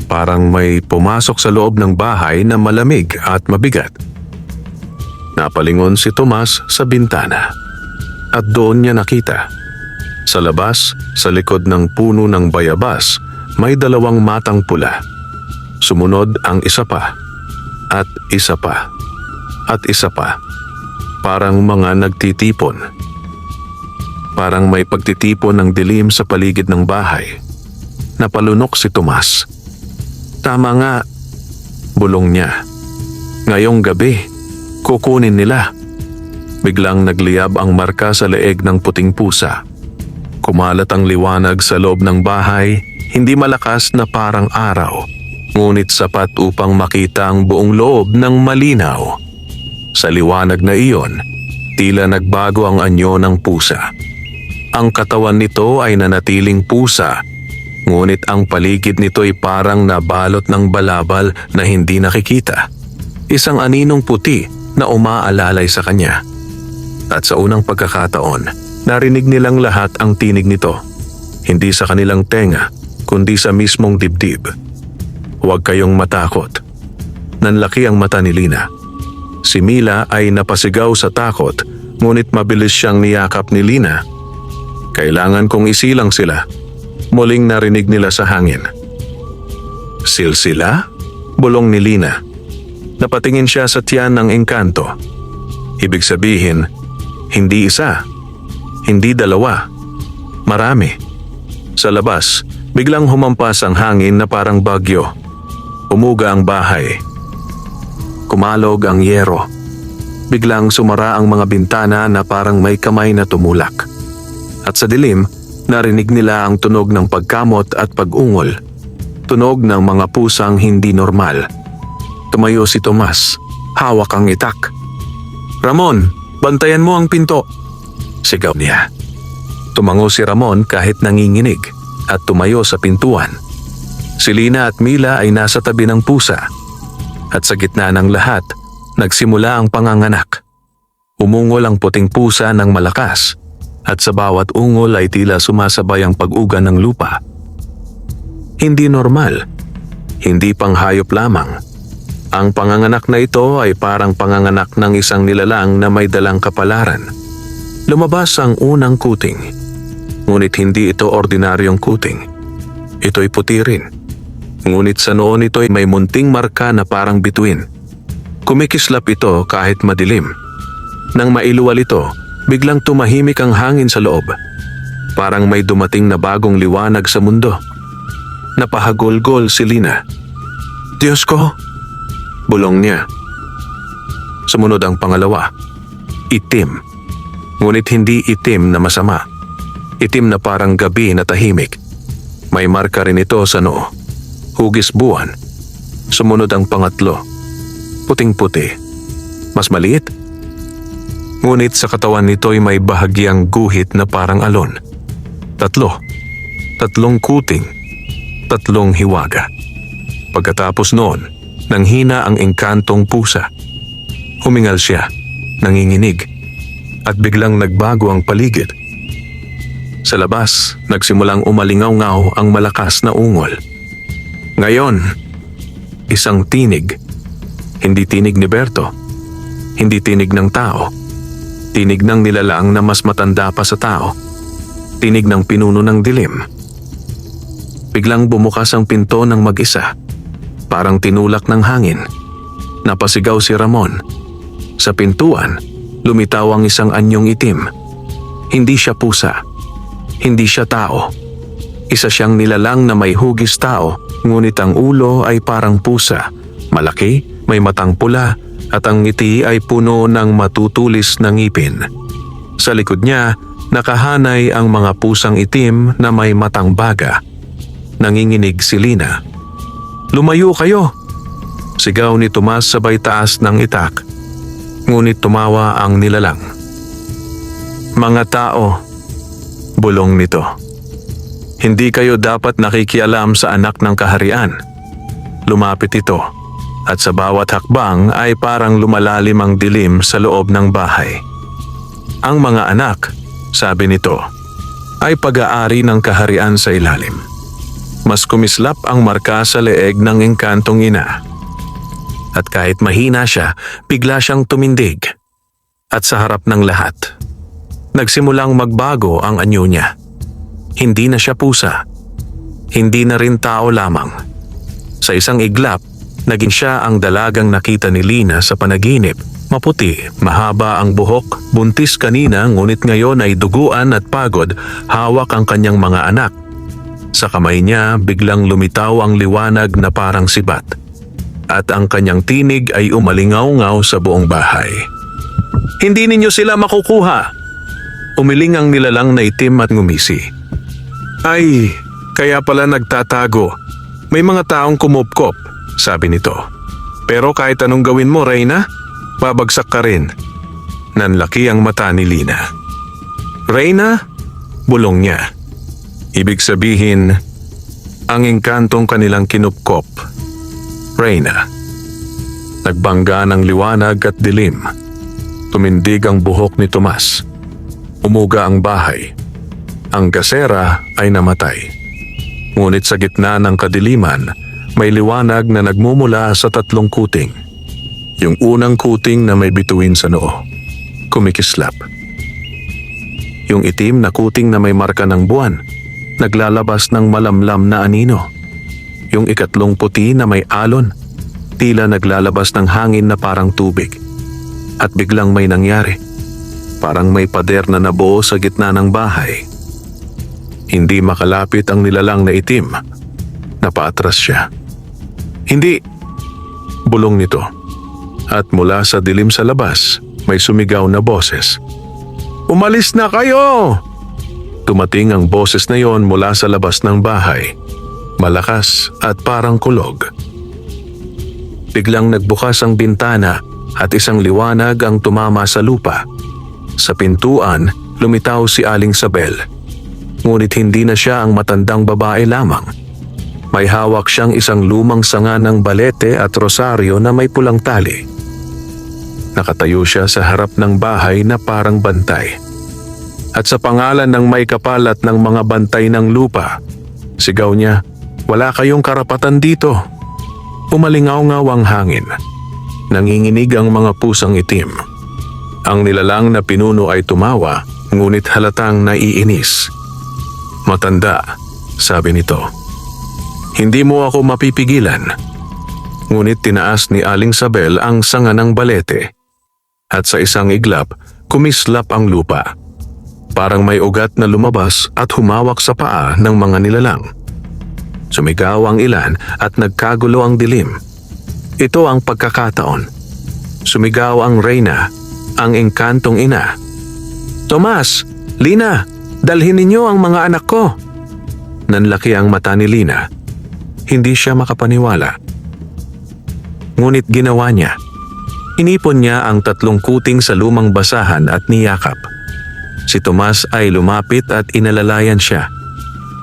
Parang may pumasok sa loob ng bahay na malamig at mabigat. Napalingon si Tomas sa bintana at doon niya nakita. Sa labas, sa likod ng puno ng bayabas, may dalawang matang pula. Sumunod ang isa pa, at isa pa, at isa pa. Parang mga nagtitipon. Parang may pagtitipon ng dilim sa paligid ng bahay. Napalunok si Tomas. Tama nga, bulong niya. Ngayong gabi, kukunin nila. Biglang nagliyab ang marka sa leeg ng puting pusa. Kumalat ang liwanag sa loob ng bahay, hindi malakas na parang araw, ngunit sapat upang makita ang buong loob ng malinaw. Sa liwanag na iyon, tila nagbago ang anyo ng pusa. Ang katawan nito ay nanatiling pusa, ngunit ang paligid nito ay parang nabalot ng balabal na hindi nakikita. Isang aninong puti na umaalalay sa kanya. At sa unang pagkakataon, narinig nilang lahat ang tinig nito. Hindi sa kanilang tenga, kundi sa mismong dibdib. Huwag kayong matakot. Nanlaki ang mata ni Lina. Si Mila ay napasigaw sa takot, ngunit mabilis siyang niyakap ni Lina. Kailangan kong isilang sila. Muling narinig nila sa hangin. Silsila? Bulong ni Lina. Napatingin siya sa tiyan ng engkanto. Ibig sabihin, hindi isa, hindi dalawa, marami. Sa labas, biglang humampas ang hangin na parang bagyo. Umuga ang bahay. Kumalog ang yero. Biglang sumara ang mga bintana na parang may kamay na tumulak. At sa dilim, narinig nila ang tunog ng pagkamot at pag-ungol. Tunog ng mga pusang hindi normal. Tumayo si Tomas, hawak ang itak. Ramon, bantayan mo ang pinto, sigaw niya. Tumango si Ramon kahit nanginginig at tumayo sa pintuan. Si Lina at Mila ay nasa tabi ng pusa. At sa gitna ng lahat, nagsimula ang panganganak. Umungol ang puting pusa ng malakas at sa bawat ungol ay tila sumasabay ang pag-uga ng lupa. Hindi normal, hindi panghayop lamang. Ang panganganak na ito ay parang panganganak ng isang nilalang na may dalang kapalaran. Lumabas ang unang kuting. Ngunit hindi ito ordinaryong kuting. Ito'y puti rin. Ngunit sa noo nito ay may munting marka na parang bituin. Kumikislap ito kahit madilim. Nang mailuwal ito, biglang tumahimik ang hangin sa loob. Parang may dumating na bagong liwanag sa mundo. Napahagulgol si Lina. Diyos ko! Bulong niya. Sumunod ang pangalawa. Itim. Ngunit hindi itim na masama. Itim na parang gabi na tahimik. May marka rin ito sa noo. Hugis buwan. Sumunod ang pangatlo. Puting-puti. Mas maliit. Ngunit sa katawan nito'y may bahagyang guhit na parang alon. Tatlo. Tatlong kuting. Tatlong hiwaga. Pagkatapos noon, nanghina ang engkantong pusa. Humingal siya, nanginginig, at biglang nagbago ang paligid. Sa labas, nagsimulang umalingaw-ngaw ang malakas na ungol. Ngayon, isang tinig. Hindi tinig ni Berto. Hindi tinig ng tao. Tinig ng nilalang na mas matanda pa sa tao. Tinig ng pinuno ng dilim. Biglang bumukas ang pinto ng mag-isa. Parang tinulak ng hangin. Napasigaw si Ramon. Sa pintuan, lumitaw ang isang anyong itim. Hindi siya pusa. Hindi siya tao. Isa siyang nilalang na may hugis tao, ngunit ang ulo ay parang pusa. Malaki, may matang pula, at ang ngiti ay puno ng matutulis na ngipin. Sa likod niya, nakahanay ang mga pusang itim na may matang baga. Nanginginig si Lina. Lumayo kayo! Sigaw ni Tomas sabay taas ng itak. Ngunit tumawa ang nilalang. Mga tao, bulong nito. Hindi kayo dapat nakikialam sa anak ng kaharian. Lumapit ito, at sa bawat hakbang ay parang lumalalim ang dilim sa loob ng bahay. Ang mga anak, sabi nito, ay pag-aari ng kaharian sa ilalim. Mas kumislap ang marka sa leeg ng engkantong ina. At kahit mahina siya, bigla siyang tumindig. At sa harap ng lahat, nagsimulang magbago ang anyo niya. Hindi na siya pusa. Hindi na rin tao lamang. Sa isang iglap, naging siya ang dalagang nakita ni Lina sa panaginip. Maputi, mahaba ang buhok, buntis kanina ngunit ngayon ay duguan at pagod, hawak ang kanyang mga anak. Sa kamay niya biglang lumitaw ang liwanag na parang sibat. At ang kanyang tinig ay umalingaw-ngaw sa buong bahay. Hindi ninyo sila makukuha! Umiling ang nilalang na itim at ngumisi. Ay, kaya pala nagtatago. May mga taong kumupkop, sabi nito. Pero kahit anong gawin mo, Reyna, babagsak ka rin. Nanlaki ang mata ni Lina. Reyna? Bulong niya. Ibig sabihin, ang engkantong kanilang kinupkop. Reyna. Nagbangga ng liwanag at dilim. Tumindig ang buhok ni Tomas. Umuga ang bahay. Ang gasera ay namatay. Ngunit sa gitna ng kadiliman, may liwanag na nagmumula sa tatlong kuting. Yung unang kuting na may bituin sa noo. Kumikislap. Yung itim na kuting na may marka ng buwan. Naglalabas ng malamlam na anino. Yung ikatlong puti na may alon. Tila naglalabas ng hangin na parang tubig. At biglang may nangyari. Parang may pader na nabuo sa gitna ng bahay. Hindi makalapit ang nilalang na itim. Napaatras siya. Hindi! Bulong nito. At mula sa dilim sa labas, may sumigaw na boses. Umalis na kayo! Tumating ang boses na yon mula sa labas ng bahay. Malakas at parang kulog. Biglang nagbukas ang bintana at isang liwanag ang tumama sa lupa. Sa pintuan, lumitaw si Aling Sabel. Ngunit hindi na siya ang matandang babae lamang. May hawak siyang isang lumang sanga ng balete at rosaryo na may pulang tali. Nakatayo siya sa harap ng bahay na parang bantay. At sa pangalan ng may kapal at ng mga bantay ng lupa, sigaw niya, wala kayong karapatan dito. Umalingaw-ngaw ang hangin. Nanginginig ang mga pusang itim. Ang nilalang na pinuno ay tumawa, ngunit halatang naiinis. Matanda, sabi nito. Hindi mo ako mapipigilan. Ngunit tinaas ni Aling Sabel ang sanga ng balete. At sa isang iglap, kumislap ang lupa. Parang may ugat na lumabas at humawak sa paa ng mga nilalang. Sumigaw ang ilan at nagkagulo ang dilim. Ito ang pagkakataon. Sumigaw ang Reyna, ang engkantong ina. Tomas! Lina! Dalhin ninyo ang mga anak ko! Nanlaki ang mata ni Lina. Hindi siya makapaniwala. Ngunit ginawa niya. Inipon niya ang tatlong kuting sa lumang basahan at niyakap. Si Tomas ay lumapit at inalalayan siya.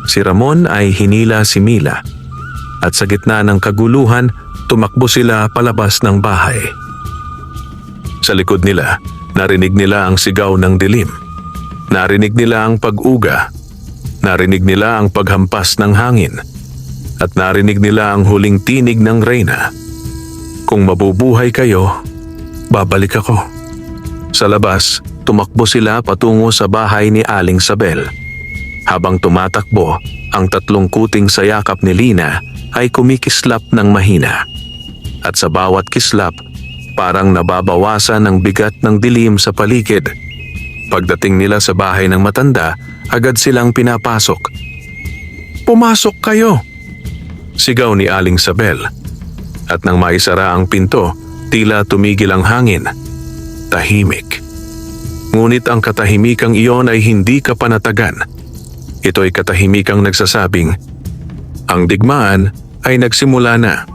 Si Ramon ay hinila si Mila. At sa gitna ng kaguluhan, tumakbo sila palabas ng bahay. Sa likod nila, narinig nila ang sigaw ng dilim. Narinig nila ang pag-uga. Narinig nila ang paghampas ng hangin. At narinig nila ang huling tinig ng Reyna. Kung mabubuhay kayo, babalik ako. Sa labas, tumakbo sila patungo sa bahay ni Aling Sabel. Habang tumatakbo, ang tatlong kuting sa yakap ni Lina ay kumikislap ng mahina. At sa bawat kislap, parang nababawasan ang bigat ng dilim sa paligid. Pagdating nila sa bahay ng matanda, agad silang pinapasok. Pumasok kayo! Sigaw ni Aling Sabel. At nang maisara ang pinto, tila tumigil ang hangin. Tahimik. Ngunit ang katahimikang iyon ay hindi kapanatagan. Ito ay katahimikang nagsasabing, ang digmaan ay nagsimula na.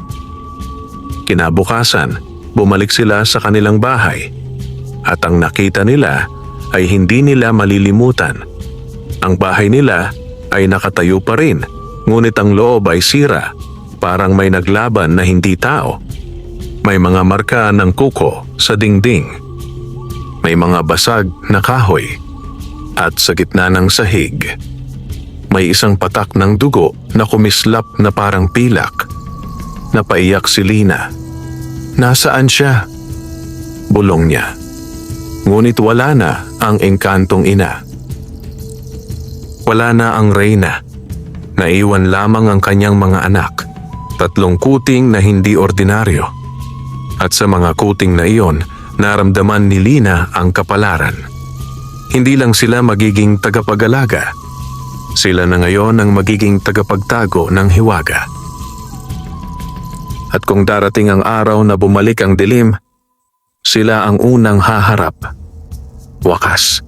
Kinabukasan, bumalik sila sa kanilang bahay. At ang nakita nila ay hindi nila malilimutan. Ang bahay nila ay nakatayo pa rin, ngunit ang loob ay sira, parang may naglaban na hindi tao. May mga marka ng kuko sa dingding. may mga basag na kahoy at sa gitna ng sahig, may isang patak ng dugo na kumislap na parang pilak. Napaiyak si Lina. Nasaan siya? Bulong niya. Ngunit wala na ang engkantong ina. Wala na ang reyna. Naiwan lamang ang kanyang mga anak, 3 kuting na hindi ordinaryo. At sa mga kuting na iyon, naramdaman ni Lina ang kapalaran. Hindi lang sila magiging tagapag-alaga, sila na ngayon ang magiging tagapagtago ng hiwaga. At kung darating ang araw na bumalik ang dilim, sila ang unang haharap. Wakas,